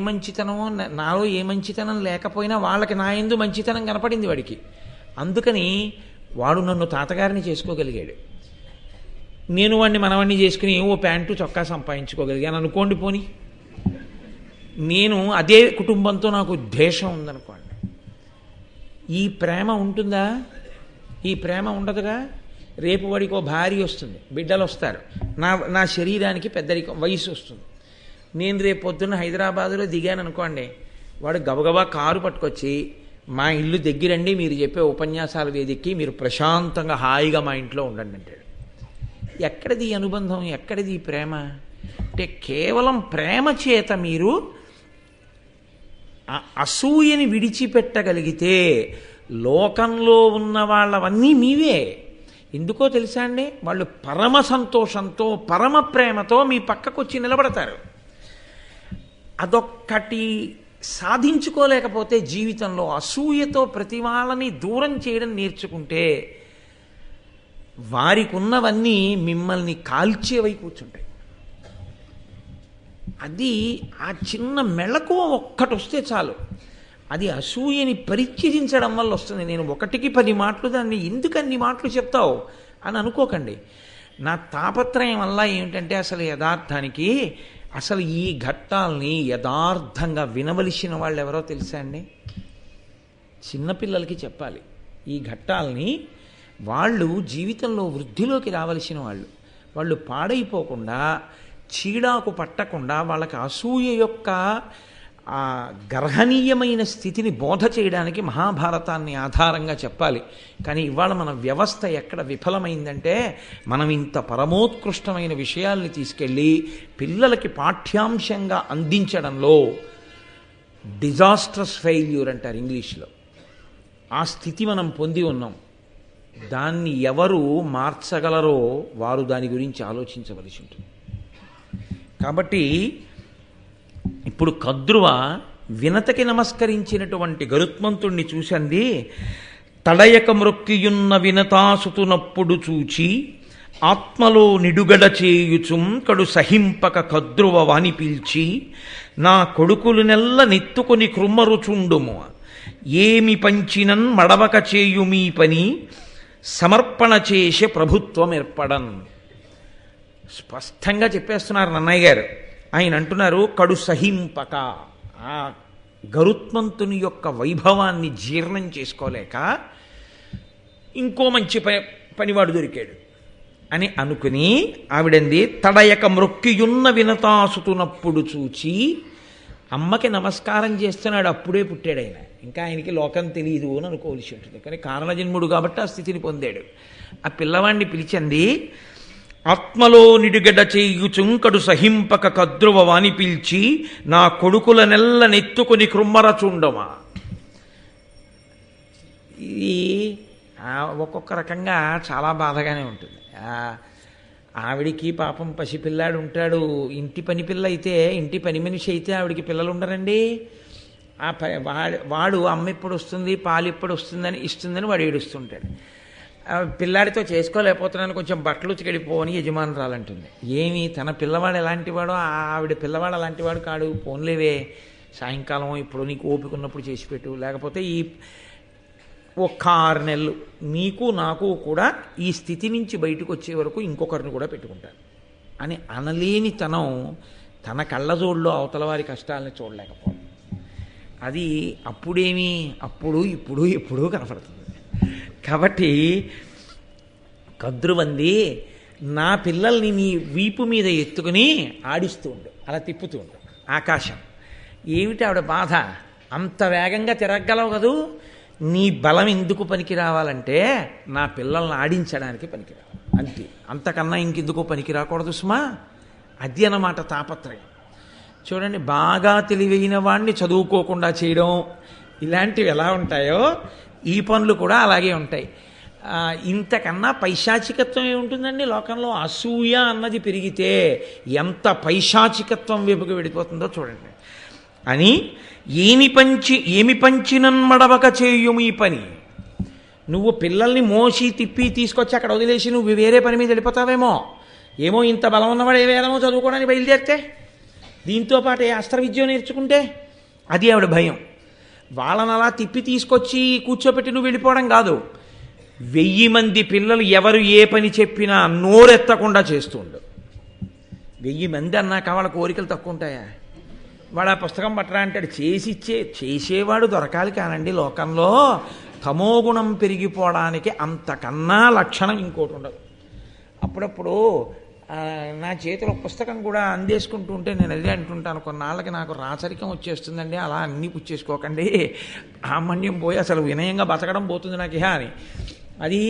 మంచితనం లేకపోయినా వాళ్ళకి నా యందు మంచితనం కనపడింది వాడికి. అందుకని వాడు నన్ను తాతగారిని చేసుకోగలిగాడు. నేను వాడిని మనవాడిని చేసుకుని ఓ ప్యాంటు చొక్కా సంపాదించుకోగలిగాను అనుకోండి. పోని నేను అదే కుటుంబంతో నాకు ద్వేషం ఉందనుకోండి, ఈ ప్రేమ ఉంటుందా? ఈ ప్రేమ ఉండదుగా. రేపు వాడికి ఓ భార్య వస్తుంది, బిడ్డలు వస్తారు, నా శరీరానికి పెద్దరికం వయసు వస్తుంది. నేను రేపు పొద్దున్న హైదరాబాదులో దిగాను అనుకోండి, వాడు గబగబా కారు పట్టుకొచ్చి మా ఇల్లు దగ్గరండి, మీరు చెప్పే ఉపన్యాసాల వేదికకి మీరు ప్రశాంతంగా హాయిగా మా ఇంట్లో ఉండండి అంటాడు. ఎక్కడిది అనుబంధం? ఎక్కడిది ప్రేమ? అంటే కేవలం ప్రేమ చేత మీరు అసూయని విడిచిపెట్టగలిగితే లోకంలో ఉన్న వాళ్ళవన్నీ మీవే. ఎందుకో తెలుసా అండి? వాళ్ళు పరమ సంతోషంతో పరమ ప్రేమతో మీ పక్కకు వచ్చి నిలబడతారు. అదొక్కటి సాధించుకోలేకపోతే జీవితంలో అసూయతో ప్రతి వాళ్ళని దూరం చేయడం నేర్చుకుంటే వారికి ఉన్నవన్నీ మిమ్మల్ని కాల్చేవై కూర్చుంటాయి. అది ఆ చిన్న మెళకువ ఒక్కటి వస్తే చాలు. అది అసూయని పరిత్యజించడం వల్ల వస్తుంది. నేను 1కి 10 మాటలు దాన్ని ఎందుకు అన్ని మాటలు చెప్తావు అని అనుకోకండి. నా తాపత్రయం వల్ల ఏమిటంటే అసలు యథార్థానికి అసలు ఈ ఘట్టాల్ని యథార్థంగా వినవలసిన వాళ్ళు ఎవరో తెలుసా అండి? చిన్నపిల్లలకి చెప్పాలి ఈ ఘట్టాల్ని. వాళ్ళు జీవితంలో వృద్ధిలోకి రావలసిన వాళ్ళు పాడైపోకుండా, చీడాకు పట్టకుండా, వాళ్ళకి అసూయ యొక్క ఆ గర్హనీయమైన స్థితిని బోధ చేయడానికి మహాభారతాన్ని ఆధారంగా చెప్పాలి. కానీ ఇవాళ మన వ్యవస్థ ఎక్కడ విఫలమైందంటే, మనం ఇంత పరమోత్కృష్టమైన విషయాల్ని తీసుకెళ్ళి పిల్లలకి పాఠ్యాంశంగా అందించడంలో డిజాస్ట్రస్ ఫెయిల్యూర్ అంటారు ఇంగ్లీష్లో. ఆ స్థితి మనం పొంది ఉన్నాం. దాన్ని ఎవరు మార్చగలరో వారు దాని గురించి ఆలోచించవలసి ఉంటుంది. కాబట్టి ఇప్పుడు కద్రువ వినతకి నమస్కరించినటువంటి గరుత్మంతుణ్ణి చూసంది, తడయక మ్రొక్కియున్న వినతాసుతునప్పుడు చూచి ఆత్మలో నిడుగడ చేయుచుం కడు సహింపక కద్రువ వాని పిల్చి నా కొడుకులు నెల్ల నెత్తుకొని కృమ్మరుచుండుము ఏమి పంచినన్ మడవక చేయుమీ పని సమర్పణ చేసే ప్రభుత్వం ఏర్పడన్. స్పష్టంగా చెప్పేస్తున్నారు నన్నయ్య గారు. ఆయన అంటున్నారు, కడు సహింపక, ఆ గరుత్మంతుని యొక్క వైభవాన్ని జీర్ణం చేసుకోలేక ఇంకో మంచి పనివాడు దొరికాడు అని అనుకుని ఆవిడంది, తడయక మ్రొక్కియున్న వినతాసుతునప్పుడు చూచి, అమ్మకి నమస్కారం చేస్తున్నాడు, అప్పుడే పుట్టాడు ఆయన, ఇంకా ఆయనకి లోకం తెలియదు అని అనుకోవలసి ఉంటుంది. కానీ కారణజన్ముడు కాబట్టి ఆ స్థితిని పొందాడు. ఆ పిల్లవాడిని పిలిచింది, ఆత్మలో నిడుగడ చేయుచుంకడు సహింపక కద్రువ వాని పిలిచి నా కొడుకుల నెల్ల నెత్తుకొని కృమ్మరచుండమా. ఇది ఒక్కొక్క రకంగా చాలా బాధగానే ఉంటుంది. ఆవిడికి పాపం పసిపిల్లాడు ఉంటాడు. ఇంటి పని పిల్ల అయితే, ఇంటి పని మనిషి అయితే ఆవిడికి పిల్లలు ఉండరండి. వాడు అమ్మ ఎప్పుడు వస్తుంది, పాలు ఎప్పుడు వస్తుందని ఇస్తుందని వాడు ఏడుస్తుంటాడు. పిల్లాడితో చేసుకోలేకపోతున్నాను, కొంచెం బట్టలు ఉతికెళ్ళిపోని యజమానురాలంటుంది. ఏమి తన పిల్లవాడు ఎలాంటి వాడో ఆవిడ పిల్లవాడు అలాంటి వాడు కాడు, పోన్లేవే సాయంకాలం ఇప్పుడు నీకు ఓపిక ఉన్నప్పుడు చేసి పెట్టు, లేకపోతే ఈ ఒక్క 6 నెలలు నీకు నాకు కూడా ఈ స్థితి నుంచి బయటకు వచ్చే వరకు ఇంకొకరిని కూడా పెట్టుకుంటారు అని అనలేని తన కళ్ళజోడులో అవతల వారి కష్టాలని చూడలేకపోవడం. అది అప్పుడేమి, అప్పుడు ఇప్పుడు ఎప్పుడూ కనపడుతుంది. కాబట్టి కద్రువంది, నా పిల్లల్ని నీ వీపు మీద ఎత్తుకుని ఆడిస్తూ ఉండు, అలా తిప్పుతూ ఉండు ఆకాశం. ఏమిటి ఆవిడ బాధ? అంత వేగంగా తిరగలవు కదూ, నీ బలం ఎందుకు పనికి రావాలంటే నా పిల్లల్ని ఆడించడానికి పనికి రావాలి అంతే, అంతకన్నా ఇంకెందుకు పనికి రాకూడదు సుమా. అది అన్నమాట తాపత్రయం. చూడండి, బాగా తెలివైన వాడిని చదువుకోకుండా చేయడం ఇలాంటివి ఎలా ఉంటాయో ఈ పనులు కూడా అలాగే ఉంటాయి. ఇంతకన్నా పైశాచికత్వం ఏముంటుందండి లోకంలో? అసూయ అన్నది పెరిగితే ఎంత పైశాచికత్వం వైపుకి వెళ్ళిపోతుందో చూడండి. అని ఏమి పంచినన్మడవక చేయుము ఈ పని. నువ్వు పిల్లల్ని మోసి తిప్పి తీసుకొచ్చి అక్కడ వదిలేసి నువ్వు వేరే పని మీద వెళ్ళిపోతావేమో. ఏమో ఇంత బలం ఉన్నవాడు ఏ వేదమో చదువుకోవడానికి బయలుదేరితే, దీంతో పాటు ఏ అస్త్ర విద్య నేర్చుకుంటే, అది ఆవిడ భయం. వాళ్ళని అలా తిప్పి తీసుకొచ్చి కూర్చోపెట్టి నువ్వు వెళ్ళిపోవడం కాదు, 1000 మంది పిల్లలు ఎవరు ఏ పని చెప్పినా నోరెత్తకుండా చేస్తూ ఉండు. 1000 మంది అన్నాక వాళ్ళ కోరికలు తక్కువ ఉంటాయా? వాడు ఆ పుస్తకం పట్టరా అంటాడు, చేసేవాడు దొరకాలి కానండి. లోకంలో తమోగుణం పెరిగిపోవడానికి అంతకన్నా లక్షణం ఇంకోటి ఉండదు. అప్పుడప్పుడు నా చేతిలో పుస్తకం కూడా అందేసుకుంటూ ఉంటే నేను అదే అంటుంటాను, కొన్నాళ్ళకి నాకు రాచరికం వచ్చేస్తుందండి, అలా అన్నీ పుచ్చేసుకోకండి, ఆమన్యం పోయి అసలు వినయంగా బతకడం పోతుంది నాకు ఇహ అని. అది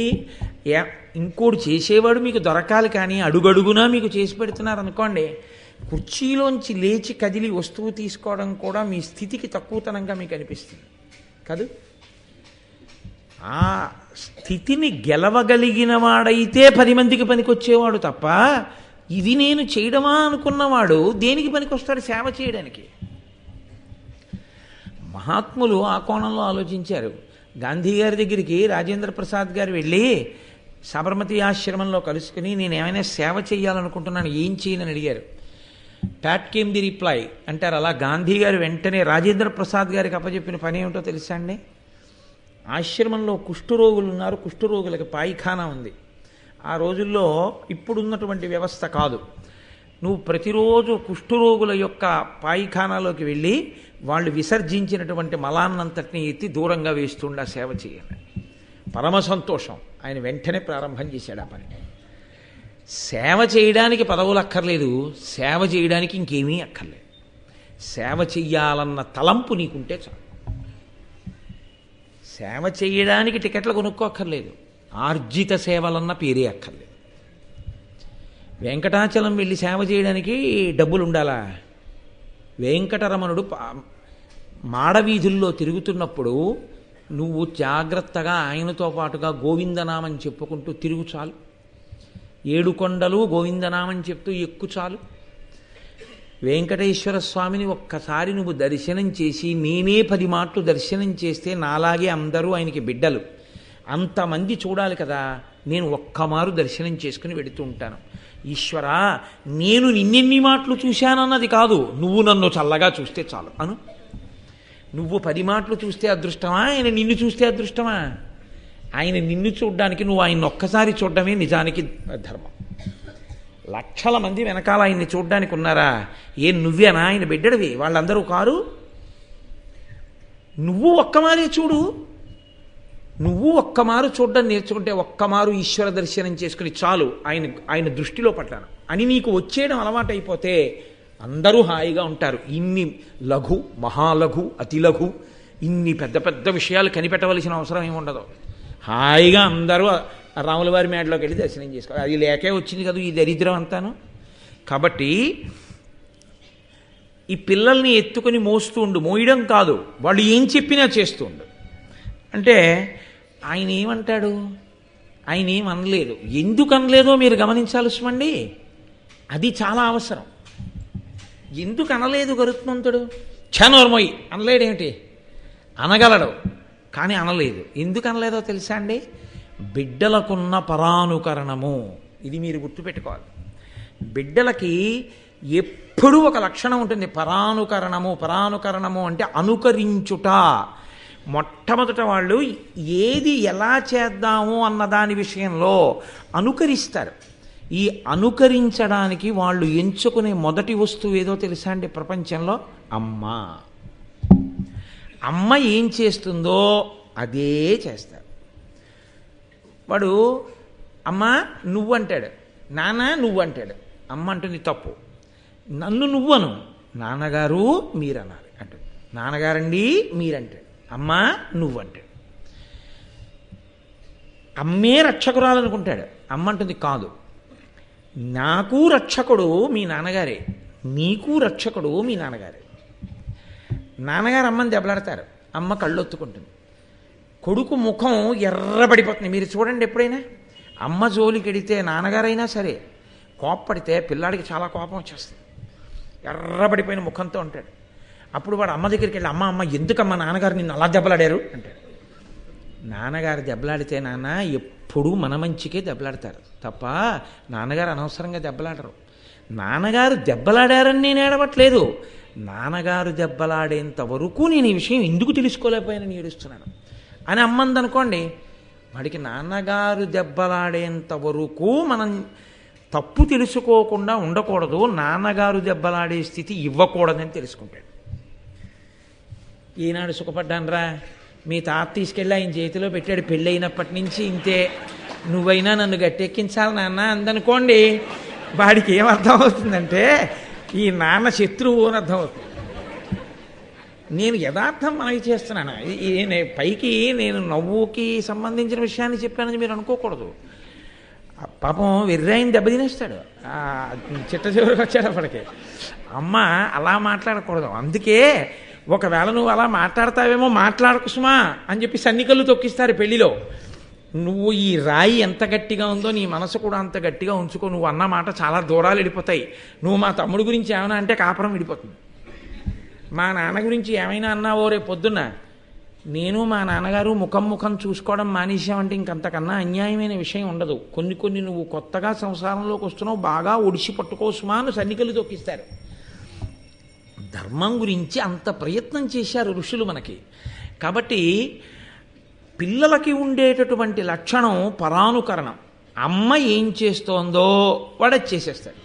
ఇంకోటి చేసేవాడు మీకు దొరకాలి, కానీ అడుగడుగునా మీకు చేసి పెడుతున్నారు అనుకోండి, కుర్చీలోంచి లేచి కదిలి వస్తువు తీసుకోవడం కూడా మీ స్థితికి తక్కువతనంగా మీకు అనిపిస్తుంది కాదు. ఆ స్థితిని గెలవగలిగిన వాడైతే 10 మందికి పనికొచ్చేవాడు తప్ప, ఇది నేను చేయడమా అనుకున్నవాడు దేనికి పనికొస్తాడు? సేవ చేయడానికి. మహాత్ములు ఆ కోణంలో ఆలోచించారు. గాంధీ గారి దగ్గరికి రాజేంద్ర ప్రసాద్ గారు వెళ్ళి సబర్మతి ఆశ్రమంలో కలుసుకుని, నేను ఏమైనా సేవ చేయాలనుకుంటున్నాను, ఏం చేయనని అడిగారు. ప్యాట్ కేమ్ ది రిప్లై అంటారు. అలా గాంధీ గారు వెంటనే రాజేంద్ర ప్రసాద్ గారికి అప్పచెప్పిన పని ఏమిటో తెలుసా అండి? ఆశ్రమంలో కుష్ఠరోగులు ఉన్నారు, కుష్ఠరోగులకి పాయిఖానా ఉంది. ఆ రోజుల్లో ఇప్పుడున్నటువంటి వ్యవస్థ కాదు. నువ్వు ప్రతిరోజు కుష్ఠరోగుల యొక్క పాయిఖానాలోకి వెళ్ళి వాళ్ళు విసర్జించినటువంటి మలాన్నంతటిని ఎత్తి దూరంగా వేస్తుండా సేవ చేయాలి. పరమ సంతోషం. ఆయన వెంటనే ప్రారంభం చేశాడు ఆ పని. సేవ చేయడానికి పదవులు అక్కర్లేదు, సేవ చేయడానికి ఇంకేమీ అక్కర్లేదు. సేవ చెయ్యాలన్న తలంపు నీకుంటే చాలు. సేవ చేయడానికి టికెట్లు కొనుక్కోక్కర్లేదు, ఆర్జిత సేవలన్న పేరే అక్కర్లేదు. వెంకటాచలం వెళ్ళి సేవ చేయడానికి డబ్బులు ఉండాలా? వెంకటరమణుడు మాడవీధుల్లో తిరుగుతున్నప్పుడు నువ్వు జాగ్రత్తగా ఆయనతో పాటుగా గోవిందనామం చెప్పుకుంటూ తిరుగు చాలు. 7 కొండలు గోవిందనామం చెప్తూ ఎక్కు చాలు. వెంకటేశ్వర స్వామిని ఒక్కసారి నువ్వు దర్శనం చేసి, నేనే 10 మాటలు దర్శనం చేస్తే నాలాగే అందరూ ఆయనకి బిడ్డలు, అంతమంది చూడాలి కదా, నేను ఒక్కమారు దర్శనం చేసుకుని వెడుతూ ఉంటాను. ఈశ్వరా, నేను నిన్నెన్ని మాటలు చూశానన్నది కాదు, నువ్వు నన్ను చల్లగా చూస్తే చాలు అను. నువ్వు 10 మాటలు చూస్తే అదృష్టమా, ఆయన నిన్ను చూస్తే అదృష్టమా? ఆయన నిన్ను చూడ్డానికి నువ్వు ఆయన ఒక్కసారి చూడడమే నిజానికి ధర్మం. లక్షల మంది వెనకాల ఆయన్ని చూడ్డానికి ఉన్నారా? నువ్వేనా ఆయన బిడ్డడివి? వాళ్ళందరూ కారు. నువ్వు ఒక్కమారే చూడు. నువ్వు ఒక్కమారు చూడడం నేర్చుకుంటే, ఒక్కమారు ఈశ్వర దర్శనం చేసుకుని చాలు ఆయన దృష్టిలో పడ్డాను అని నీకు వచ్చేయడం అలవాటైపోతే అందరూ హాయిగా ఉంటారు. ఇన్ని లఘు, మహాలఘు, అతి లఘు, ఇన్ని పెద్ద పెద్ద విషయాలు కనిపెట్టవలసిన అవసరం ఏమి ఉండదు. హాయిగా అందరూ రాముల వారి మేడలోకి వెళ్ళి దర్శనం చేసుకోవాలి. అది లేకే వచ్చింది కదా ఈ దరిద్రం అంతాను. కాబట్టి ఈ పిల్లల్ని ఎత్తుకొని మోస్తూ ఉండు. మోయడం కాదు, వాళ్ళు ఏం చెప్పినా చేస్తూ ఉండు. అంటే ఆయన ఏమంటాడు? ఆయన ఏం అనలేదు. ఎందుకు అనలేదో మీరు గమనించాలి సుమండి. అది చాలా అవసరం. ఎందుకు అనలేదు గరుత్మంతుడు? ఛనోర్మొయ్ అనలేడేమిటి? అనగలడు, కానీ అనలేదు. ఎందుకు అనలేదో తెలుసా అండి? బిడ్డలకున్న పరానుకరణము. ఇది మీరు గుర్తుపెట్టుకోవాలి. బిడ్డలకి ఎప్పుడూ ఒక లక్షణం ఉంటుంది, పరానుకరణము. పరానుకరణము అంటే అనుకరించుట. మొట్టమొదట వాళ్ళు ఏది ఎలా చేద్దాము అన్న దాని విషయంలో అనుకరిస్తారు. ఈ అనుకరించడానికి వాళ్ళు ఎంచుకునే మొదటి వస్తువు ఏదో తెలుసా అండి ప్రపంచంలో? అమ్మ. అమ్మ ఏం చేస్తుందో అదే చేస్తారు. వాడు అమ్మ నువ్వు అంటాడు, నాన్న నువ్వు అంటాడు. అమ్మ అంటుంది తప్పు, నన్ను నువ్వను, నాన్నగారు మీరనాలి అంటాడు. నాన్నగారండి మీరంటాడు, అమ్మ నువ్వు అంటాడు. అమ్మే రక్షకురాలనుకుంటాడు. అమ్మ అంటుంది కాదు, నాకు రక్షకుడు మీ నాన్నగారే, నీకు రక్షకుడు మీ నాన్నగారే. నాన్నగారు అమ్మని దెబ్బలాడతారు, అమ్మ కళ్ళొత్తుకుంటుంది. కొడుకు ముఖం ఎర్రబడిపోతుంది. మీరు చూడండి, ఎప్పుడైనా అమ్మ జోలికెడితే నాన్నగారైనా సరే కోప్పడితే పిల్లాడికి చాలా కోపం వచ్చేస్తుంది. ఎర్రబడిపోయిన ముఖంతో ఉంటాడు. అప్పుడు వాడు అమ్మ దగ్గరికి వెళ్ళి, అమ్మ ఎందుకమ్మా నాన్నగారు నిన్ను అలా దెబ్బలాడారు అంటాడు. నాన్నగారు దెబ్బలాడితే నాన్న ఎప్పుడూ మన మంచికే దెబ్బలాడతారు తప్ప నాన్నగారు అనవసరంగా దెబ్బలాడరు. నాన్నగారు దెబ్బలాడారని నేను ఏడవట్లేదు, నాన్నగారు దెబ్బలాడేంత వరకు నేను ఈ విషయం ఎందుకు తెలుసుకోలేకపోయానని ఏడుస్తున్నాను అని అమ్మందనుకోండి, వాడికి నాన్నగారు దెబ్బలాడేంత వరకు మనం తప్పు తెలుసుకోకుండా ఉండకూడదు, నాన్నగారు దెబ్బలాడే స్థితి ఇవ్వకూడదని తెలుసుకుంటాడు. ఈనాడు సుఖపడ్డానరా, మీ తాత తీసుకెళ్ళి ఆయన చేతిలో పెట్టాడు, పెళ్ళి అయినప్పటి నుంచి ఇంతే, నువ్వైనా నన్ను గట్టెక్కించాలి నాన్న అందనుకోండి, వాడికి ఏమర్థం అవుతుందంటే ఈ నాన్న శత్రువు అని అర్థం అవుతుంది. నేను యథార్థం మనకి చేస్తున్నాను. పైకి నేను నవ్వుకి సంబంధించిన విషయాన్ని చెప్పానని మీరు అనుకోకూడదు. పాపం వెర్రాయిని దెబ్బతినేస్తాడు చిట్ట చివరికి వచ్చేటప్పటికి. అమ్మ అలా మాట్లాడకూడదు. అందుకే ఒకవేళ నువ్వు అలా మాట్లాడతావేమో మాట్లాడకు సుమా అని చెప్పి సన్నికలు తొక్కిస్తారు పెళ్లిలో. నువ్వు ఈ రాయి ఎంత గట్టిగా ఉందో నీ మనసు కూడా అంత గట్టిగా ఉంచుకో, నువ్వు అన్న మాట చాలా దూరాలు వెళ్ళిపోతాయి. నువ్వు మా తమ్ముడి గురించి ఏమైనా అంటే కాపురం విడిపోతుంది. మా నాన్న గురించి ఏమైనా అన్నావో రేపు పొద్దున్న నేను మా నాన్నగారు ముఖం చూసుకోవడం మానేసామంటే ఇంకంతకన్నా అన్యాయమైన విషయం ఉండదు. కొన్ని నువ్వు కొత్తగా సంసారంలోకి వస్తున్నావు, బాగా ఒడిసి పట్టుకోసుమా అని సన్నికలు తొక్కిస్తారు. ధర్మం గురించి అంత ప్రయత్నం చేశారు ఋషులు మనకి. కాబట్టి పిల్లలకి ఉండేటటువంటి లక్షణం పరానుకరణం. అమ్మ ఏం చేస్తోందో వాడు చేసేస్తాడు.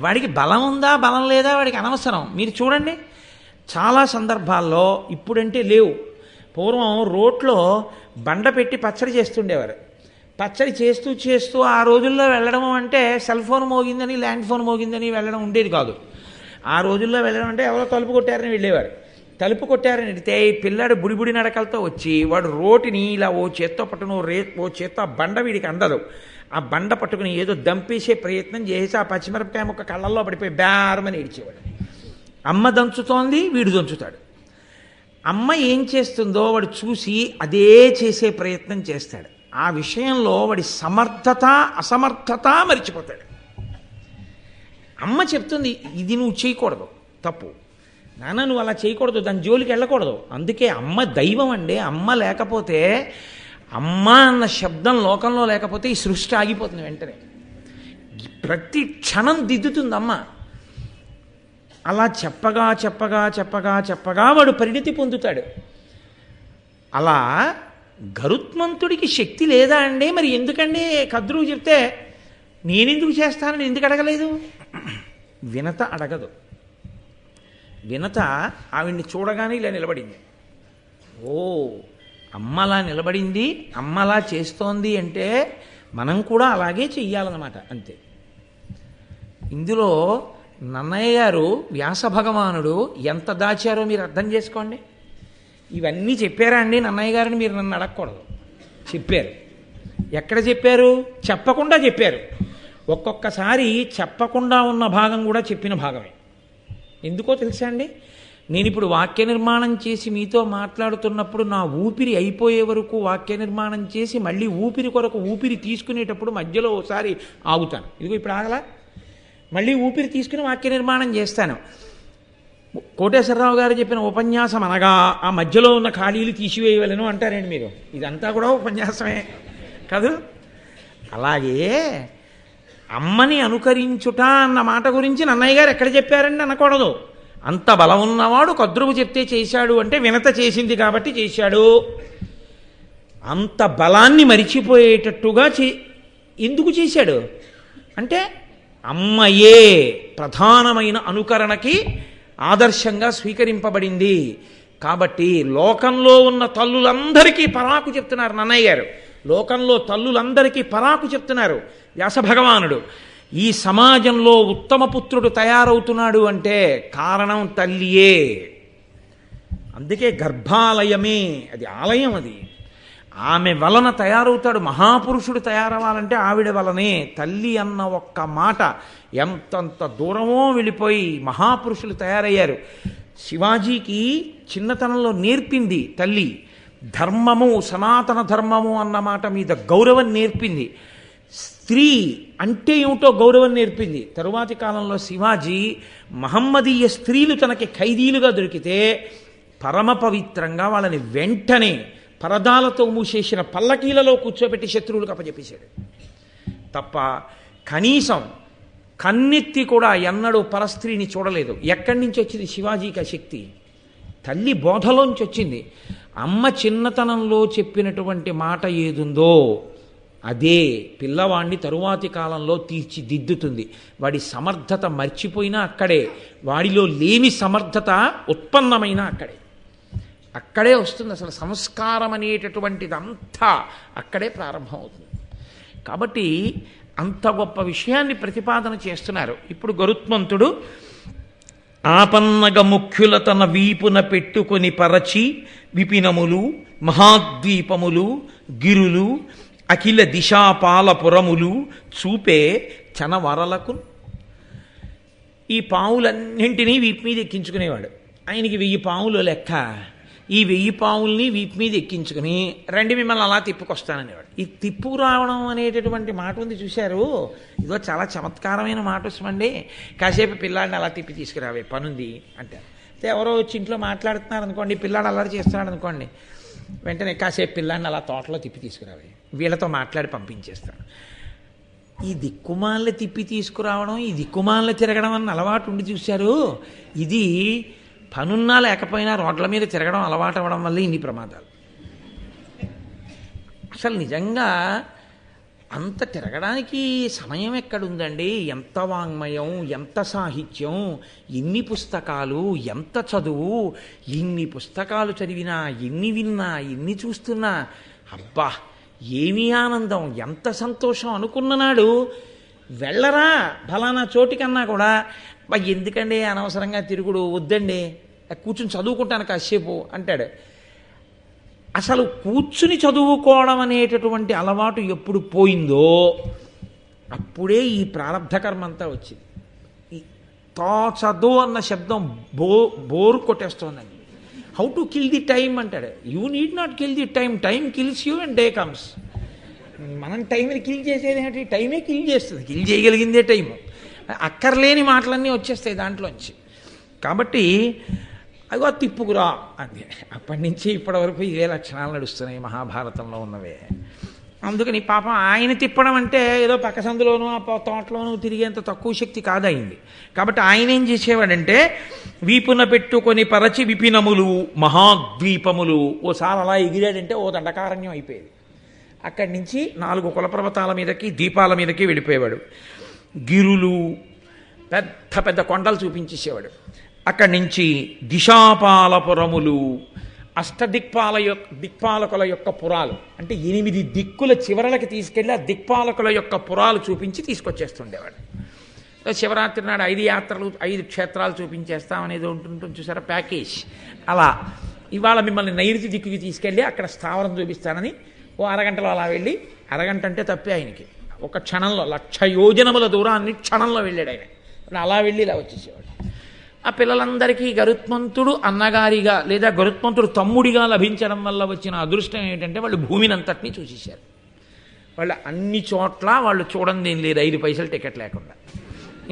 వాడికి బలం ఉందా బలం లేదా వాడికి అనవసరం. మీరు చూడండి, చాలా సందర్భాల్లో ఇప్పుడంటే లేవు, పూర్వం రోట్లో బండ పెట్టి పచ్చడి చేస్తుండేవారు. పచ్చడి చేస్తూ ఆ రోజుల్లో వెళ్ళడం అంటే సెల్ ఫోన్ మోగిందని ల్యాండ్ ఫోన్ మోగిందని వెళ్ళడం ఉండేది కాదు. ఆ రోజుల్లో వెళ్ళడం అంటే ఎవరో తలుపు కొట్టారని వెళ్ళేవారు. తలుపు కొట్టారని వెళితే ఈ పిల్లాడు బుడిబుడి నడకలతో వచ్చి వాడు రోటిని ఇలా ఓ చేత్తో పట్టుకుని ఓ చేత్తో ఆ బండ వీడికి అందదు, ఆ బండ పట్టుకుని ఏదో దంపేసే ప్రయత్నం చేసి ఆ పచ్చిమిరపకాయ ముక్క కళ్ళల్లో పడిపోయి బేరమని ఏడ్చేవాడు. అమ్మ దంచుతోంది, వీడు దంచుతాడు. అమ్మ ఏం చేస్తుందో వాడు చూసి అదే చేసే ప్రయత్నం చేస్తాడు. ఆ విషయంలో వాడి సమర్థత అసమర్థత మరిచిపోతాడు. అమ్మ చెప్తుంది ఇది నువ్వు చేయకూడదు, తప్పు నాన్న, నువ్వు అలా చేయకూడదు, దాని జోలికి వెళ్ళకూడదు. అందుకే అమ్మ దైవం అండి. అమ్మ లేకపోతే, అమ్మ అన్న శబ్దం లోకంలో లేకపోతే ఈ సృష్టి ఆగిపోతుంది వెంటనే. ప్రతి క్షణం దిద్దుతుంది అమ్మ. అలా చెప్పగా చెప్పగా చెప్పగా చెప్పగా వాడు పరిణితి పొందుతాడు. అలా గరుత్మంతుడికి శక్తి లేదా అండి? మరి ఎందుకండి కద్రువు చెప్తే నేనెందుకు చేస్తానని ఎందుకు అడగలేదు? వినత అడగదు. వినత ఆవిడ్ని చూడగానే ఇలా నిలబడింది. ఓ, అమ్మలా నిలబడింది, అమ్మలా చేస్తోంది అంటే మనం కూడా అలాగే చెయ్యాలన్నమాట, అంతే. ఇందులో నన్నయ్య గారు, వ్యాస భగవానుడు ఎంత దాచారో మీరు అర్థం చేసుకోండి. ఇవన్నీ చెప్పారా అండి నన్నయ్య గారిని మీరు నన్ను అడగకూడదు. చెప్పారు. ఎక్కడ చెప్పారు? చెప్పకుండా చెప్పారు. ఒక్కొక్కసారి చెప్పకుండా ఉన్న భాగం కూడా చెప్పిన భాగమే. ఎందుకో తెలుసా అండి? నేను ఇప్పుడు వాక్య నిర్మాణం చేసి మీతో మాట్లాడుతున్నప్పుడు నా ఊపిరి అయిపోయే వరకు వాక్య నిర్మాణం చేసి మళ్ళీ ఊపిరి కొరకు ఊపిరి తీసుకునేటప్పుడు మధ్యలో ఒకసారి ఆగుతాను. ఇదిగో ఇప్పుడు ఆగలా, మళ్ళీ ఊపిరి తీసుకుని వాక్య నిర్మాణం చేస్తాను. కోటేశ్వరరావు గారు చెప్పిన ఉపన్యాసం అనగా ఆ మధ్యలో ఉన్న ఖాళీలు తీసివేయవలను అంటారండి మీరు. ఇదంతా కూడా ఉపన్యాసమే కాదు. అలాగే అమ్మని అనుకరించుట అన్న మాట గురించి నన్నయ్య గారు ఎక్కడ చెప్పారండి అనకూడదు. అంత బలం ఉన్నవాడు కద్రువు చెప్తే చేశాడు అంటే వినత చేసింది కాబట్టి చేశాడు. అంత బలాన్ని మరిచిపోయేటట్టుగా ఎందుకు చేశాడు అంటే అమ్మయే ప్రధానమైన అనుకరణకి ఆదర్శంగా స్వీకరింపబడింది కాబట్టి. లోకంలో ఉన్న తల్లులందరికీ పరాకు చెప్తున్నారు నన్నయ్య గారు. లోకంలో తల్లులందరికీ పరాకు చెప్తున్నారు వ్యాస భగవానుడు. ఈ సమాజంలో ఉత్తమ పుత్రుడు తయారవుతున్నాడు అంటే కారణం తల్లియే. అందుకే గర్భాలయమే అది, ఆలయం అది. ఆమె వలన తయారవుతాడు మహాపురుషుడు. తయారవ్వాలంటే ఆవిడ వలనే. తల్లి అన్న ఒక్క మాట ఎంతంత దూరమో వెళ్ళిపోయి మహాపురుషులు తయారయ్యారు. శివాజీకి చిన్నతనంలో నేర్పింది తల్లి. ధర్మము, సనాతన ధర్మము అన్న మాట మీద గౌరవం నేర్పింది. స్త్రీ అంటే ఏమిటో గౌరవం నేర్పింది. తరువాతి కాలంలో శివాజీ మహమ్మదీయ స్త్రీలు తనకి ఖైదీలుగా దొరికితే పరమ పవిత్రంగా వాళ్ళని వెంటనే పరదాలతో మూసేసిన పల్లకీలలో కూర్చోబెట్టి శత్రువులకు అప్పచెప్పేశాడు తప్ప కనీసం కన్నెత్తి కూడా ఎన్నడూ పరస్త్రీని చూడలేదు. ఎక్కడి నుంచి వచ్చింది శివాజీకి ఆ శక్తి? తల్లి బోధలోంచి వచ్చింది. అమ్మ చిన్నతనంలో చెప్పినటువంటి మాట ఏదుందో అదే పిల్లవాడిని తరువాతి కాలంలో తీర్చిదిద్దుతుంది. వాడి సమర్థత మర్చిపోయినా అక్కడే, వాడిలో లేని సమర్థత ఉత్పన్నమైనా అక్కడే. అక్కడే వస్తుంది. అసలు సంస్కారం అనేటటువంటిదంతా అక్కడే ప్రారంభమవుతుంది. కాబట్టి అంత గొప్ప విషయాన్ని ప్రతిపాదన చేస్తున్నారు. ఇప్పుడు గరుత్మంతుడు ఆపన్నగ ముఖ్యుల తన వీపున పెట్టుకొని పరచి విపినములు మహాద్వీపములు గిరులు అఖిల దిశాపాలపురములు చూపే చనవరలకు. ఈ పావులన్నింటినీ వీపు మీద ఎక్కించుకునేవాడు. ఆయనకి 1000 పావులు లెక్క. ఈ 1000 పావుల్ని వీపు మీద ఎక్కించుకుని రండి మిమ్మల్ని అలా తిప్పుకొస్తాననేవాడు. ఈ తిప్పు రావడం అనేటటువంటి మాట ఉంది చూశారు, ఇదో చాలా చమత్కారమైన మాట వస్తుందండి. కాసేపు పిల్లాడిని అలా తిప్పి తీసుకురావే పనుంది అంటారు. ఎవరో వచ్చి ఇంట్లో మాట్లాడుతున్నారు అనుకోండి, పిల్లాడు అల్లరి చేస్తున్నాడు అనుకోండి, వెంటనే కాసేపు పిల్లాడిని అలా తోటలో తిప్పి తీసుకురావే, వీళ్ళతో మాట్లాడి పంపించేస్తాడు. ఈ దిక్కుమాలని తిప్పి తీసుకురావడం, ఈ దిక్కుమాలని తిరగడం అన్న అలవాటు ఉండి చూశారు. ఇది పనున్నా లేకపోయినా రోడ్ల మీద తిరగడం అలవాటు అవ్వడం వల్ల ఇన్ని ప్రమాదాలు. అసలు నిజంగా అంత తిరగడానికి సమయం ఎక్కడుందండి? ఎంత వాంగ్మయం, ఎంత సాహిత్యం, ఎన్ని పుస్తకాలు, ఎంత చదువు. ఇన్ని పుస్తకాలు చదివినా, ఎన్ని విన్నా, ఎన్ని చూస్తున్నా అబ్బా ఏమీ ఆనందం, ఎంత సంతోషం అనుకున్ననాడు వెళ్ళరా ఫలానా చోటికన్నా కూడా ఎందుకండి అనవసరంగా తిరుగుడు, వద్దండి కూర్చుని చదువుకుంటాను కాసేపు అంటాడు. అసలు కూర్చుని చదువుకోవడం అనేటటువంటి అలవాటు ఎప్పుడు పోయిందో అప్పుడే ఈ ప్రారంధ కర్మ అంతా వచ్చింది. ఈ చదువు అన్న శబ్దం బోర్ కొట్టేస్తోందండి. How to kill the time అంటాడు. You need not kill the time, time kills you and day comes. మనం టైంని కిల్ చేసేది ఏంటి? టైమే కిల్ చేస్తుంది. కిల్ చేయగలిగిందే టైము. అక్కర్లేని మాటలన్నీ వచ్చేస్తాయి దాంట్లోంచి. కాబట్టి అదిగో తిప్పుకురా అంది. అప్పటి నుంచి ఇప్పటి వరకు ఇవే లక్షణాలు నడుస్తున్నాయి మహాభారతంలో ఉన్నవే. అందుకని పాపం ఆయన తిప్పడం అంటే ఏదో పక్క సందులోనూ ఆ తోటలోనూ తిరిగేంత తక్కువ శక్తి కాదయింది. కాబట్టి ఆయన ఏం చేసేవాడంటే వీపున పెట్టుకొని పరచి విపినములు మహాద్వీపములు ఓసారి అలా ఎగిరాడంటే ఓ దండకారణ్యం అయిపోయేది. అక్కడి నుంచి 4 కులపర్వతాల మీదకి దీపాల మీదకి వెళ్ళిపోయేవాడు. గిరులు పెద్ద పెద్ద కొండలు చూపించేసేవాడు. అక్కడి నుంచి దిశాపాలపురములు దిక్పాలకుల యొక్క పురాలు అంటే 8 దిక్కుల చివరలకి తీసుకెళ్ళి ఆ దిక్పాలకుల యొక్క పురాలు చూపించి తీసుకొచ్చేస్తుండేవాడు. శివరాత్రి నాడు 5 యాత్రలు 5 క్షేత్రాలు చూపించేస్తామనేది ఉంటుంటుంది చూసారా ప్యాకేజ్. అలా ఇవాళ మిమ్మల్ని నైరుతి దిక్కుకి తీసుకెళ్ళి అక్కడ స్థావరం చూపిస్తానని ఓ అరగంటలో అలా వెళ్ళి, అరగంట అంటే తప్పే ఆయనకి, ఒక క్షణంలో 1,00,000 యోజనముల దూరాన్ని క్షణంలో వెళ్ళాడు ఆయన. అలా వెళ్ళి ఇలా వచ్చేసేవాడు. ఆ పిల్లలందరికీ గరుత్మంతుడు అన్నగారిగా లేదా గరుత్మంతుడు తమ్ముడిగా లభించడం వల్ల వచ్చిన అదృష్టం ఏంటంటే వాళ్ళు భూమిని అంతటినీ చూసేశారు. వాళ్ళు అన్ని చోట్ల వాళ్ళు చూడండి ఏం లేదు 5 పైసలు టికెట్ లేకుండా.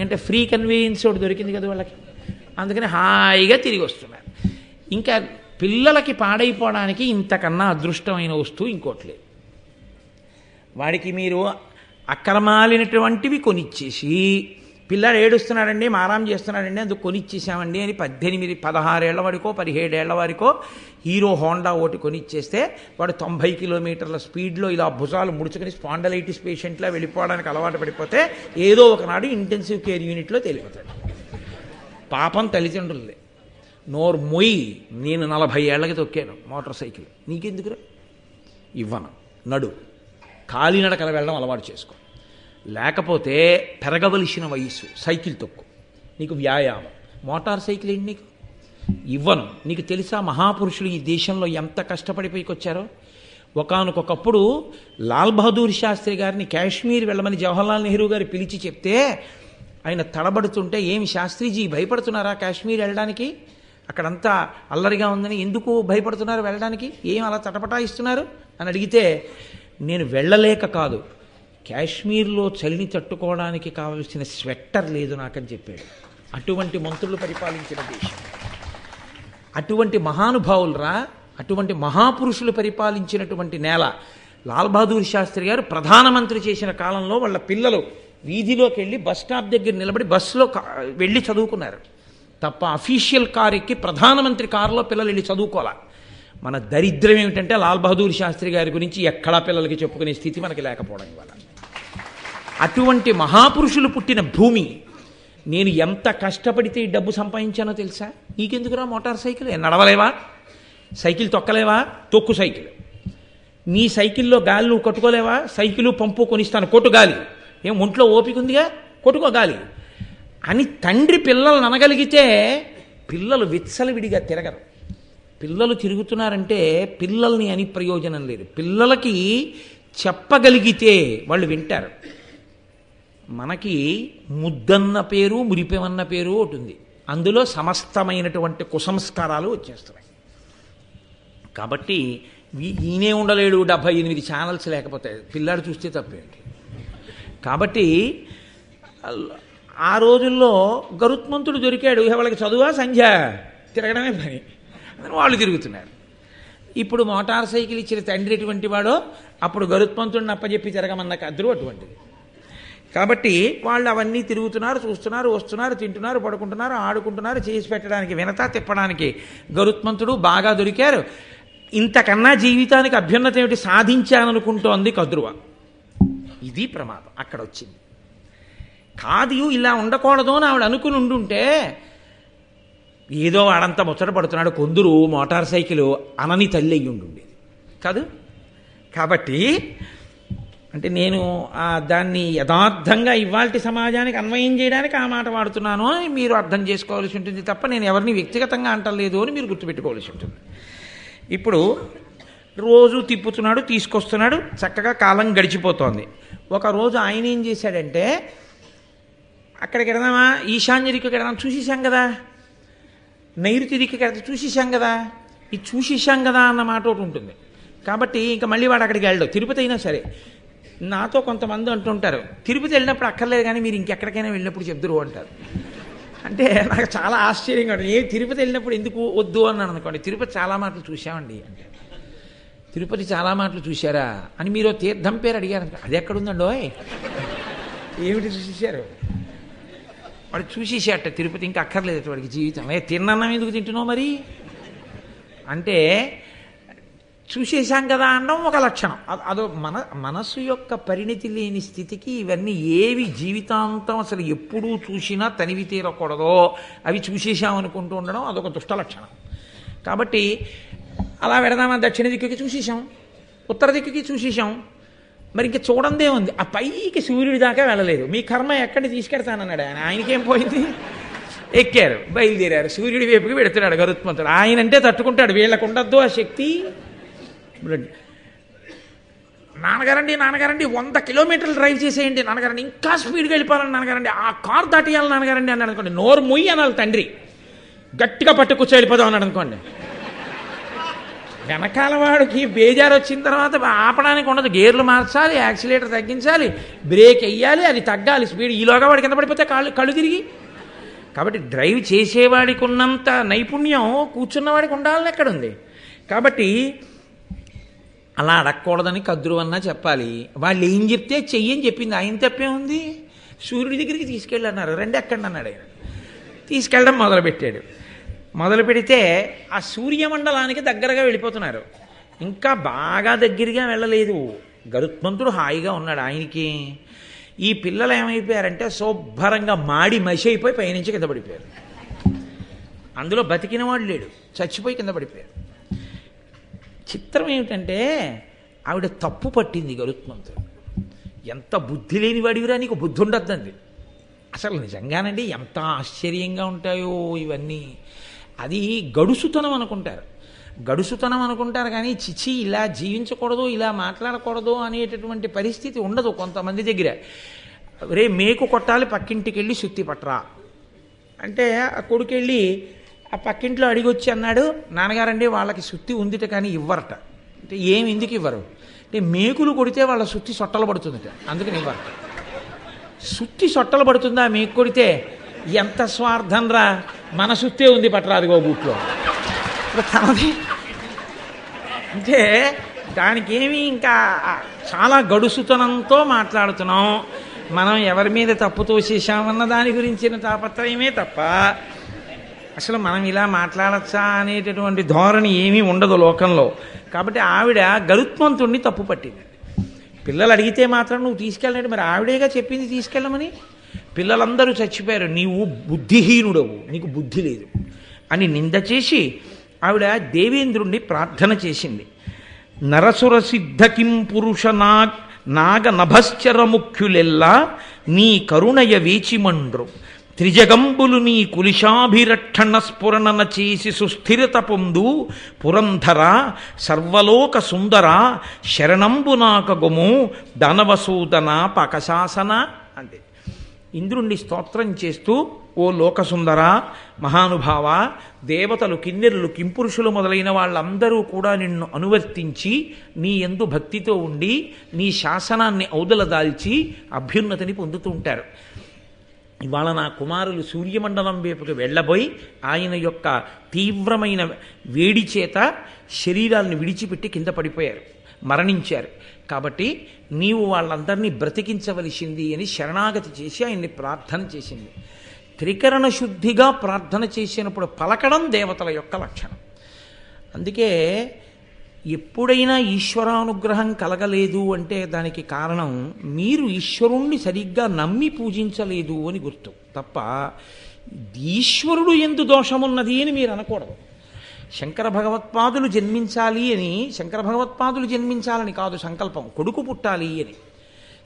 అంటే ఫ్రీ కన్వీనియన్స్ ఒకటి దొరికింది కదా వాళ్ళకి. అందుకని హాయిగా తిరిగి వస్తున్నారు. ఇంకా పిల్లలకి పాడైపోవడానికి ఇంతకన్నా అదృష్టమైన వస్తువు ఇంకోటి లేదు. వాడికి మీరు అక్రమాలినటువంటివి కొనిచ్చేసి పిల్లాడు ఏడుస్తున్నాడండి మారాం చేస్తున్నాడండి అందుకు కొనిచ్చేసామండి అని 18, 16 ఏళ్ల వాడికో 17 ఏళ్ల వారికో హీరో హోండా ఒకటి కొనిచ్చేస్తే వాడు 90 కిలోమీటర్ల స్పీడ్లో ఇలా భుజాలు ముడుచుకొని స్పాండలైటిస్ పేషెంట్లా వెళ్ళిపోవడానికి అలవాటు పడిపోతే ఏదో ఒకనాడు ఇంటెన్సివ్ కేర్ యూనిట్లో తేలిపోతాడు. పాపం తల్లిదండ్రులే. నోరు మొయ్యి, నేను 40 ఏళ్ళకి తొక్కాను మోటార్ సైకిల్, నీకెందుకురా ఇవ్వను, నడు కాలినడకల వెళ్ళడం అలవాటు చేసుకో, లేకపోతే పెరగవలసిన వయస్సు సైకిల్ తొక్కు, నీకు వ్యాయామం. మోటార్ సైకిల్ ఏంటి నీకు ఇవ్వను. నీకు తెలుసా మహాపురుషులు ఈ దేశంలో ఎంత కష్టపడిపోయికొచ్చారో? ఒకానొకప్పుడు లాల్ బహదూర్ శాస్త్రి గారిని కాశ్మీర్ వెళ్ళమని జవహర్లాల్ నెహ్రూ గారు పిలిచి చెప్తే ఆయన తడబడుతుంటే, ఏమి శాస్త్రిజీ భయపడుతున్నారా కాశ్మీర్ వెళ్ళడానికి? అక్కడంతా అల్లరిగా ఉందని ఎందుకు భయపడుతున్నారు వెళ్ళడానికి? ఏం అలా తటపటాయిస్తున్నారు అని అడిగితే, నేను వెళ్ళలేక కాదు, కాశ్మీర్లో చలిని తట్టుకోవడానికి కావలసిన స్వెట్టర్ లేదు నాకని చెప్పాడు. అటువంటి మంత్రులు పరిపాలించిన దేశం, అటువంటి మహానుభావులరా, అటువంటి మహాపురుషులు పరిపాలించినటువంటి నేల. లాల్ బహదూర్ శాస్త్రి గారు ప్రధానమంత్రి చేసిన కాలంలో వాళ్ళ పిల్లలు వీధిలోకి వెళ్ళి బస్ స్టాప్ దగ్గర నిలబడి బస్సులో వెళ్ళి చదువుకున్నారు తప్ప అఫీషియల్ కార్ ఎక్కి ప్రధానమంత్రి కారులో పిల్లలు వెళ్ళి చదువుకోవాలి. మన దరిద్రం ఏమిటంటే లాల్ బహదూర్ శాస్త్రి గారి గురించి ఎక్కడా పిల్లలకి చెప్పుకునే స్థితి మనకి లేకపోవడం ఇవాళ. అటువంటి మహాపురుషులు పుట్టిన భూమి. నేను ఎంత కష్టపడితే ఈ డబ్బు సంపాదించానో తెలుసా? నీకెందుకురా మోటార్ సైకిల్? నడవలేవా? సైకిల్ తొక్కలేవా? తొక్కు సైకిల్. నీ సైకిల్లో గాలి నువ్వు కొట్టుకోలేవా? సైకిలు పంపు కొనిస్తాను, కొట్టు గాలి. ఏం ఒంట్లో ఓపిక ఉందిగా, కొట్టుకో గాలి అని తండ్రి పిల్లల్ని అనగలిగితే పిల్లలు విచ్చలవిడిగా తిరగరు. పిల్లలు తిరుగుతున్నారంటే పిల్లల్ని అని ప్రయోజనం లేదు. పిల్లలకి చెప్పగలిగితే వాళ్ళు వింటారు. మనకి ముద్దన్న పేరు మురిపెమన్న పేరు ఒకటి ఉంది. అందులో సమస్తమైనటువంటి కుసంస్కారాలు వచ్చేస్తున్నాయి. కాబట్టి ఈయనే ఉండలేడు 78 ఛానల్స్ లేకపోతే పిల్లాడు చూస్తే తప్పేంటి. కాబట్టి ఆ రోజుల్లో గరుత్మంతుడు దొరికాడు. వాళ్ళకి చదువా సంధ్య తిరగడమే పని అని వాళ్ళు తిరుగుతున్నారు. ఇప్పుడు మోటార్ సైకిల్ ఇచ్చిన తండ్రి ఎటువంటి వాడో అప్పుడు గరుత్మంతుడిని అప్పచెప్పి తిరగమన్న కద్రు అటువంటిది. కాబట్టి వాళ్ళు అవన్నీ తిరుగుతున్నారు, చూస్తున్నారు, వస్తున్నారు, తింటున్నారు, పడుకుంటున్నారు, ఆడుకుంటున్నారు. చేసి పెట్టడానికి వినతా తిప్పడానికి గరుత్మంతుడు బాగా దొరికారు. ఇంతకన్నా జీవితానికి అభ్యున్నత ఏమిటి సాధించాననుకుంటోంది కద్రువ. ఇది ప్రమాదం అక్కడ వచ్చింది. కాదు ఇలా ఉండకూడదు అని ఆవిడ అనుకుని ఉండుంటే ఏదో వాడంతా ముచ్చట పడుతున్నాడు కొందరు మోటార్ సైకిల్ అనని తల్లి అయ్యి ఉండుండేది కాదు. కాబట్టి అంటే నేను దాన్ని యథార్థంగా ఇవాల్టి సమాజానికి అన్వయం చేయడానికి ఆ మాట వాడుతున్నాను అని మీరు అర్థం చేసుకోవాల్సి ఉంటుంది తప్ప నేను ఎవరిని వ్యక్తిగతంగా అంటలేదు అని మీరు గుర్తుపెట్టుకోవాల్సి ఉంటుంది. ఇప్పుడు రోజు తిప్పుతున్నాడు, తీసుకొస్తున్నాడు, చక్కగా కాలం గడిచిపోతోంది. ఒకరోజు ఆయన ఏం చేశాడంటే, అక్కడికి వెడదామా, ఈశాన్య దిక్కుకి వెడదాం, చూసేసాం కదా, నైరుతి దిక్కుకి వెళ్తే చూసేసాం కదా, ఇది చూసేసాం కదా అన్న మాట ఒకటి ఉంటుంది. కాబట్టి ఇంకా మళ్ళీ వాడు అక్కడికి వెళ్ళడు. తిరుపతి అయినా సరే నాతో కొంతమంది అంటుంటారు, తిరుపతి వెళ్ళినప్పుడు అక్కర్లేదు కానీ మీరు ఇంకెక్కడికైనా వెళ్ళినప్పుడు చెప్దురు అంటారు. అంటే నాకు చాలా ఆశ్చర్యంగా ఉంటుంది. తిరుపతి వెళ్ళినప్పుడు ఎందుకు వద్దు అన్నాను అనుకోండి. తిరుపతి చాలా మాటలు చూసామండి అంటే, తిరుపతి చాలా మాటలు చూశారా అని మీరు తీర్థం పేరు అడిగారు. అది ఎక్కడుందండో, ఏమిటి చూసేశారు? వాడు చూసేసాట తిరుపతి, ఇంకా అక్కర్లేదు వాడికి జీవితం. తిన్నాం ఎందుకు తింటున్నావు మరి అంటే, చూసేశాం కదా అనడం ఒక లక్షణం. అదో మనస్సు యొక్క పరిణితి లేని స్థితికి ఇవన్నీ ఏవి జీవితాంతం అసలు ఎప్పుడూ చూసినా తనివి తీరకూడదో అవి చూసేసామనుకుంటూ ఉండడం అదొక దుష్ట లక్షణం. కాబట్టి అలా వెడదామా, దక్షిణ దిక్కుకి చూసేసాం, ఉత్తర దిక్కుకి చూసేసాం, మరి ఇంక చూడందే ఉంది. ఆ పైకి సూర్యుడి దాకా వెళ్ళలేదు. మీ కర్మ ఎక్కడిని తీసుకెడతానన్నాడు ఆయన. ఆయనకేం పోయింది? ఎక్కారు, బయలుదేరారు, సూర్యుడి వైపుకి పెడుతున్నాడు గరుత్మంతుడు. ఆయనంటే తట్టుకుంటాడు, వీళ్ళకు ఉండద్దు ఆ శక్తి. నాన్నగారండి 100 కిలోమీటర్లు డ్రైవ్ చేసేయండి నాన్నగారండి, ఇంకా స్పీడ్గా వెళ్ళిపోవాలని నాన్నగారండి, ఆ కార్ దాటియాలి నాన్నగారండి అన్నాడు అనుకోండి. నోరు మొయ్యి అనాలి తండ్రి, గట్టిగా పట్టు కూర్చో వెళ్ళిపోదాం అన్నాడు అనుకోండి. వెనకాల వాడికి బేజారు వచ్చిన తర్వాత ఆపడానికి ఉండదు. గేర్లు మార్చాలి, యాక్సిలేటర్ తగ్గించాలి, బ్రేక్ వెయ్యాలి, అది తగ్గాలి స్పీడ్. ఈలోగా వాడి కింద పడిపోతే కళ్ళు తిరిగి. కాబట్టి డ్రైవ్ చేసేవాడికి ఉన్నంత నైపుణ్యం కూర్చున్నవాడికి ఉండాలని ఎక్కడుంది? కాబట్టి అలా అడగకూడదని కద్రువన్నా చెప్పాలి. వాళ్ళు ఏం చెప్తే చెయ్యని చెప్పింది. ఆయన తప్పే ఉంది? సూర్యుడి దగ్గరికి తీసుకెళ్ళన్నారు. రెండు ఎక్కండి అన్నాడు ఆయన. తీసుకెళ్ళడం మొదలుపెట్టాడు. మొదలు పెడితే ఆ సూర్యమండలానికి దగ్గరగా వెళ్ళిపోతున్నారు. ఇంకా బాగా దగ్గరగా వెళ్ళలేదు. గరుత్మంతుడు హాయిగా ఉన్నాడు. ఆయనకి ఈ పిల్లలు ఏమైపోయారంటే శుభ్రంగా మాడి మసి అయిపోయి పైనుంచి కింద పడిపోయారు. అందులో బతికిన వాడు లేడు, చచ్చిపోయి కింద పడిపోయారు. చిత్రం ఏమిటంటే ఆవిడ తప్పు పట్టింది గరుత్మంతుడు. ఎంత బుద్ధి లేని వాడివిరా, నీకు బుద్ధి ఉండద్దండి. అసలు నిజంగానండి ఎంత ఆశ్చర్యంగా ఉంటాయో ఇవన్నీ. అది గడుసుతనం అనుకుంటారు, గడుసుతనం అనుకుంటారు కానీ చిచి ఇలా జీవించకూడదు, ఇలా మాట్లాడకూడదు అనేటటువంటి పరిస్థితి ఉండదు కొంతమంది దగ్గర. రే మేకు కొట్టాలి, పక్కింటికి వెళ్ళి సుత్తి పట్టరా అంటే ఆ కొడుకెళ్ళి ఆ పక్కింట్లో అడిగొచ్చి అన్నాడు, నాన్నగారండి వాళ్ళకి సుత్తి ఉందిట కానీ ఇవ్వరట. అంటే ఏమి ఎందుకు ఇవ్వరు అంటే, మేకులు కొడితే వాళ్ళ సుత్తి సొట్టలు పడుతుందట, అందుకని ఇవ్వరట. సుత్తి సొట్టలు పడుతుందా మేకు కొడితే? ఎంత స్వార్థం రా, మన సుత్తే ఉంది పట్టరాదుగో బూట్లో తనది. అంటే దానికి ఏమి ఇంకా చాలా గడుసుతనంతో మాట్లాడుతున్నాం. మనం ఎవరి మీద తప్పు తోసేసామన్న దాని గురించిన తాపత్రయమే తప్ప అసలు మనం ఇలా మాట్లాడచ్చా అనేటటువంటి ధోరణి ఏమీ ఉండదు లోకంలో. కాబట్టి ఆవిడ గరుత్మంతుణ్ణి తప్పు పట్టింది. పిల్లలు అడిగితే మాత్రం నువ్వు తీసుకెళ్ళండి, మరి ఆవిడేగా చెప్పింది తీసుకెళ్ళమని. పిల్లలందరూ చచ్చిపోయారు, నీవు బుద్ధిహీనుడవు, నీకు బుద్ధి లేదు అని నింద చేసి ఆవిడ దేవేంద్రుణ్ణి ప్రార్థన చేసింది. నరసుర సిద్ధకిం పురుష నాగ నభశ్చర ముఖ్యులెల్లా నీ కరుణయ వేచిమండ్రు త్రిజగంబులు నీ కులిశాభిరక్షణ స్ఫురణన చేసి సుస్థిరత పొందు పురంధర సర్వలోక సుందర శరణంబు నాకగుము దానవసూదన పకశాసన అంటే ఇంద్రుణ్ణి స్తోత్రం చేస్తూ, ఓ లోకసుందర మహానుభావ, దేవతలు కిన్నెరులు కింపురుషులు మొదలైన వాళ్ళందరూ కూడా నిన్ను అనువర్తించి నీ యందు భక్తితో ఉండి నీ శాసనాన్ని ఔదలదాల్చి అభ్యున్నతిని పొందుతూ ఉంటారు. ఇవాళ నా కుమారులు సూర్యమండలం వైపుకి వెళ్ళబోయి ఆయన యొక్క తీవ్రమైన వేడి చేత శరీరాలను విడిచిపెట్టి కింద పడిపోయారు, మరణించారు. కాబట్టి నీవు వాళ్ళందరినీ బ్రతికించవలసింది అని శరణాగతి చేసి ఆయన్ని ప్రార్థన చేసింది. త్రికరణ శుద్ధిగా ప్రార్థన చేసినప్పుడు పలకడం దేవతల యొక్క లక్షణం. అందుకే ఎప్పుడైనా ఈశ్వరానుగ్రహం కలగలేదు అంటే దానికి కారణం మీరు ఈశ్వరుణ్ణి సరిగ్గా నమ్మి పూజించలేదు అని గుర్తు తప్ప ఈశ్వరుడు ఎందు దోషమున్నది అని మీరు అనకూడదు. శంకర భగవత్పాదులు జన్మించాలి అని, శంకర భగవత్పాదులు జన్మించాలని కాదు సంకల్పం, కొడుకు పుట్టాలి అని.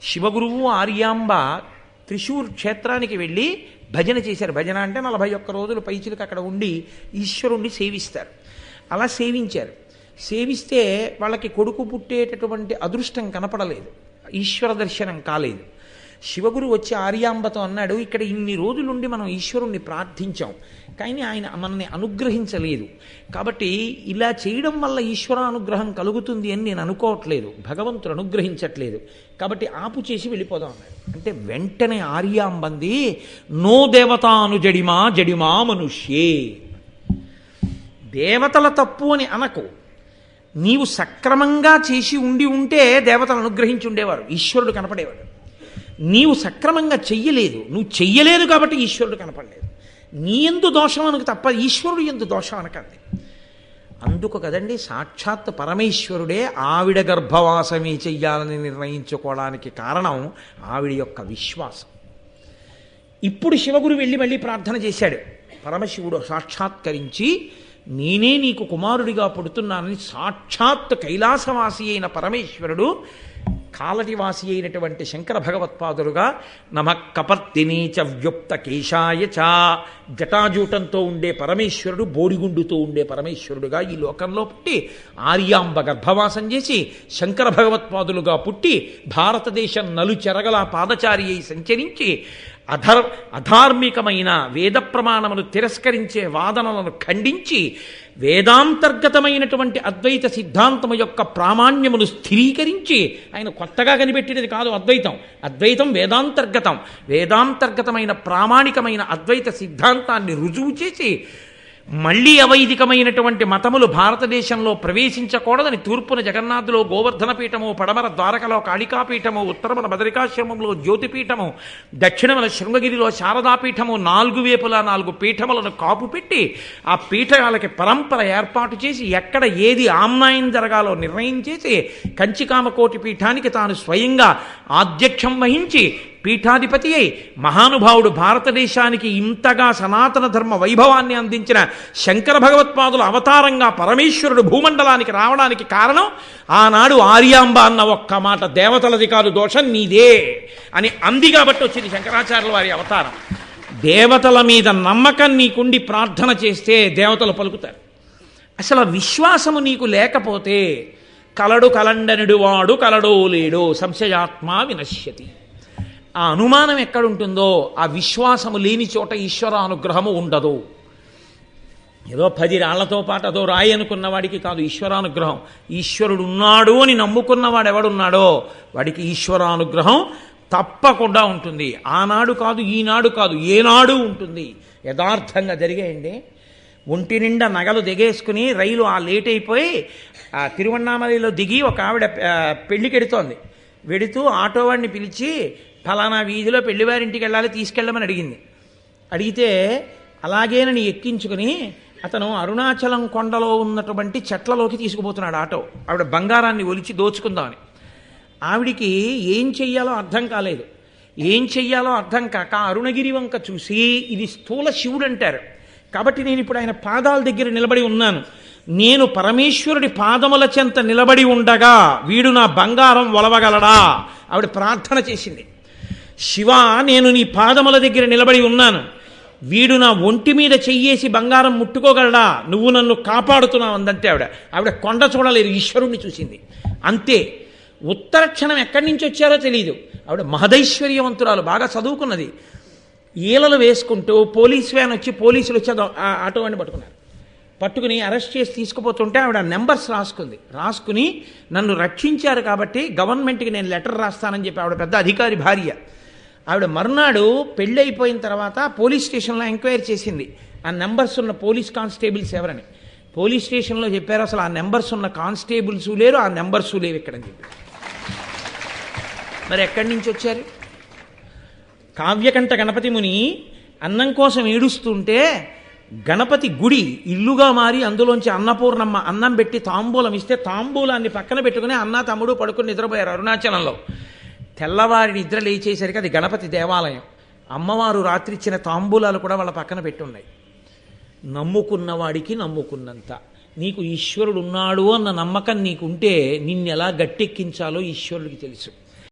శివగురువు ఆర్యాంబ త్రిశూర్ క్షేత్రానికి వెళ్ళి భజన చేశారు. భజన అంటే 41 రోజులు పైచిలకు అక్కడ ఉండి ఈశ్వరుణ్ణి సేవిస్తారు. అలా సేవించారు. సేవిస్తే వాళ్ళకి కొడుకు పుట్టేటటువంటి అదృష్టం కనపడలేదు, ఈశ్వర దర్శనం కాలేదు. శివగురు వచ్చి ఆర్యాంబతో అన్నాడు, ఇక్కడ ఇన్ని రోజులుండి మనం ఈశ్వరుణ్ణి ప్రార్థించాం, కానీ ఆయన మనల్ని అనుగ్రహించలేదు. కాబట్టి ఇలా చేయడం వల్ల ఈశ్వరానుగ్రహం కలుగుతుంది అని నేను అనుకోవట్లేదు, భగవంతుడు అనుగ్రహించట్లేదు, కాబట్టి ఆపు చేసి వెళ్ళిపోదాం అన్నాడు. అంటే వెంటనే ఆర్యాంబంది, నో దేవతాను జడిమా జడిమా మనుష్యే. దేవతల తప్పు అని అనకు, నీవు సక్రమంగా చేసి ఉంటే దేవతలు అనుగ్రహించి ఉండేవారు, ఈశ్వరుడు కనపడేవాడు. నీవు సక్రమంగా చెయ్యలేదు, నువ్వు చెయ్యలేదు కాబట్టి ఈశ్వరుడు కనపడలేదు. నీ ఎందు దోషం అనకు తప్ప ఈశ్వరుడు ఎందు దోషం అనకండి. అందుకు కదండి సాక్షాత్ పరమేశ్వరుడే ఆవిడ గర్భవాసమే చెయ్యాలని నిర్ణయించుకోవడానికి కారణం ఆవిడ యొక్క విశ్వాసం. ఇప్పుడు శివగురు వెళ్ళి మళ్ళీ ప్రార్థన చేశాడు. పరమశివుడు సాక్షాత్కరించి, నేనే నీకు కుమారుడిగా పుడుతున్నానని సాక్షాత్ కైలాసవాసి అయిన పరమేశ్వరుడు కాలటివాసి అయినటువంటి శంకర భగవత్పాదులుగా నమ కపర్తిని చ వ్యుక్త కేశాయ చ, జటాజూటంతో ఉండే పరమేశ్వరుడు, బోడిగుండుతో ఉండే పరమేశ్వరుడుగా ఈ లోకంలో పుట్టి ఆర్యాంబ గర్భవాసం చేసి శంకర భగవత్పాదులుగా పుట్టి భారతదేశం నలుచెరగల పాదచారి అయి సంచరించి అధార్మికమైన వేద ప్రమాణములు తిరస్కరించే వాదనలను ఖండించి వేదాంతర్గతమైనటువంటి అద్వైత సిద్ధాంతము యొక్క ప్రామాణ్యమును స్థిరీకరించి, ఆయన కొత్తగా కనిపెట్టినది కాదు అద్వైతం, అద్వైతం వేదాంతర్గతం, వేదాంతర్గతమైన ప్రామాణికమైన అద్వైత సిద్ధాంతాన్ని రుజువు చేసి మళ్లీ అవైదికమైనటువంటి మతములు భారతదేశంలో ప్రవేశించకూడదని తూర్పున జగన్నాథులో గోవర్ధన పీఠము, పడమర ద్వారకలో కాళికాపీఠము, ఉత్తరమున బదరికాశ్రమంలో జ్యోతిపీఠము, దక్షిణమున శృంగగిరిలో శారదాపీఠము, 4 వేపులా 4 పీఠములను కాపు పెట్టి ఆ పీఠాలకి పరంపర ఏర్పాటు చేసి ఎక్కడ ఏది ఆమ్నాయం జరగాలో నిర్ణయం చేసి కంచికామకోటి పీఠానికి తాను స్వయంగా ఆధ్యక్షం వహించి పీఠాధిపతి అయి మహానుభావుడు భారతదేశానికి ఇంతగా సనాతన ధర్మ వైభవాన్ని అందించిన శంకర భగవత్పాదుల అవతారంగా పరమేశ్వరుడు భూమండలానికి రావడానికి కారణం ఆనాడు ఆర్యాంబ అన్న ఒక్క మాట, దేవతలది కాదు దోషం నీదే అని అంది కాబట్టి వచ్చింది శంకరాచార్యుల వారి అవతారం. దేవతల మీద నమ్మకం నీకుండి ప్రార్థన చేస్తే దేవతలు పలుకుతారు. అసలు విశ్వాసము నీకు లేకపోతే కలడు కలండనుడు వాడు కలడో లేడో సంశయాత్మ వినశ్యతి. ఆ అనుమానం ఎక్కడుంటుందో ఆ విశ్వాసము లేని చోట ఈశ్వరానుగ్రహము ఉండదు. ఏదో 10 రాళ్లతో పాటు అదో రాయి అనుకున్న వాడికి కాదు ఈశ్వరానుగ్రహం. ఈశ్వరుడు ఉన్నాడు అని నమ్ముకున్నవాడు ఎవడున్నాడో వాడికి ఈశ్వరానుగ్రహం తప్పకుండా ఉంటుంది. ఆనాడు కాదు, ఈనాడు కాదు, ఏనాడు ఉంటుంది. యథార్థంగా జరిగాయండి. ఒంటి నిండా నగలు దిగేసుకుని రైలు లేట్ అయిపోయి ఆ తిరువన్నామలలో దిగి ఒక ఆవిడ పెళ్లికెడుతోంది. వెడుతూ ఆటోవాడిని పిలిచి, ఫలానా వీధిలో పెళ్లివారింటికి వెళ్ళాలి, తీసుకెళ్ళమని అడిగింది. అడిగితే అలాగేనని ఎక్కించుకుని అతను అరుణాచలం కొండలో ఉన్నటువంటి చెట్లలోకి తీసుకుపోతున్నాడు ఆటో. ఆవిడ బంగారాన్ని ఒలిచి దోచుకుందామని. ఆవిడికి ఏం చెయ్యాలో అర్థం కాలేదు. ఏం చెయ్యాలో అర్థం కాక అరుణగిరి వంక చూసి, ఇది స్థూల శివుడు అంటారు కాబట్టి నేను ఇప్పుడు ఆయన పాదాల దగ్గర నిలబడి ఉన్నాను, నేను పరమేశ్వరుడి పాదముల చెంత నిలబడి ఉండగా వీడు నా బంగారం ఒలవగలడా? ఆవిడ ప్రార్థన చేసింది. శివ, నేను నీ పాదముల దగ్గర నిలబడి ఉన్నాను, వీడు నా ఒంటి మీద చెయ్యేసి బంగారం ముట్టుకోగలడా? నువ్వు నన్ను కాపాడుతున్నావు అందంతే ఆవిడ కొండ చూడలేదు, ఈశ్వరుణ్ణి చూసింది అంతే. ఉత్తర క్షణం ఎక్కడి నుంచి వచ్చారో తెలియదు. ఆవిడ మహదైశ్వర్యవంతురాలు, బాగా చదువుకున్నది. ఈలలు వేసుకుంటూ పోలీస్ వ్యాన్ వచ్చి పోలీసులు వచ్చి ఆటో వాడిని పట్టుకుని అరెస్ట్ చేసి తీసుకుపోతుంటే ఆవిడ నెంబర్స్ రాసుకుని నన్ను రక్షించారు కాబట్టి గవర్నమెంట్కి నేను లెటర్ రాస్తానని చెప్పి, ఆవిడ పెద్ద అధికారి భార్య. ఆవిడ మరునాడు పెళ్ళి అయిపోయిన తర్వాత పోలీస్ స్టేషన్లో ఎంక్వైరీ చేసింది ఆ నెంబర్స్ ఉన్న పోలీస్ కానిస్టేబుల్స్ ఎవరని. పోలీస్ స్టేషన్లో చెప్పారు అసలు ఆ నెంబర్స్ ఉన్న కానిస్టేబుల్స్ లేరు, ఆ నెంబర్స్ లేవు ఇక్కడని చెప్పి. మరి ఎక్కడి నుంచి వచ్చారు? కావ్యకంఠ గణపతి ముని అన్నం కోసం ఏడుస్తుంటే గణపతి గుడి ఇల్లుగా మారి అందులోంచి అన్నపూర్ణమ్మ అన్నం పెట్టి తాంబూలం ఇస్తే తాంబూలాన్ని పక్కన పెట్టుకుని అన్న తమ్ముడు పడుకుని నిద్రపోయారు అరుణాచలంలో. తెల్లవారి నిద్ర లేచేసరికి అది గణపతి దేవాలయం. అమ్మవారు రాత్రి ఇచ్చిన తాంబూలాలు కూడా వాళ్ళ పక్కన పెట్టున్నాయి. నమ్ముకున్నవాడికి నమ్ముకున్నంత. నీకు ఈశ్వరుడు ఉన్నాడు అన్న నమ్మకం నీకుంటే నిన్నెలా గట్టెక్కించాలో ఈశ్వరుడికి తెలుసు.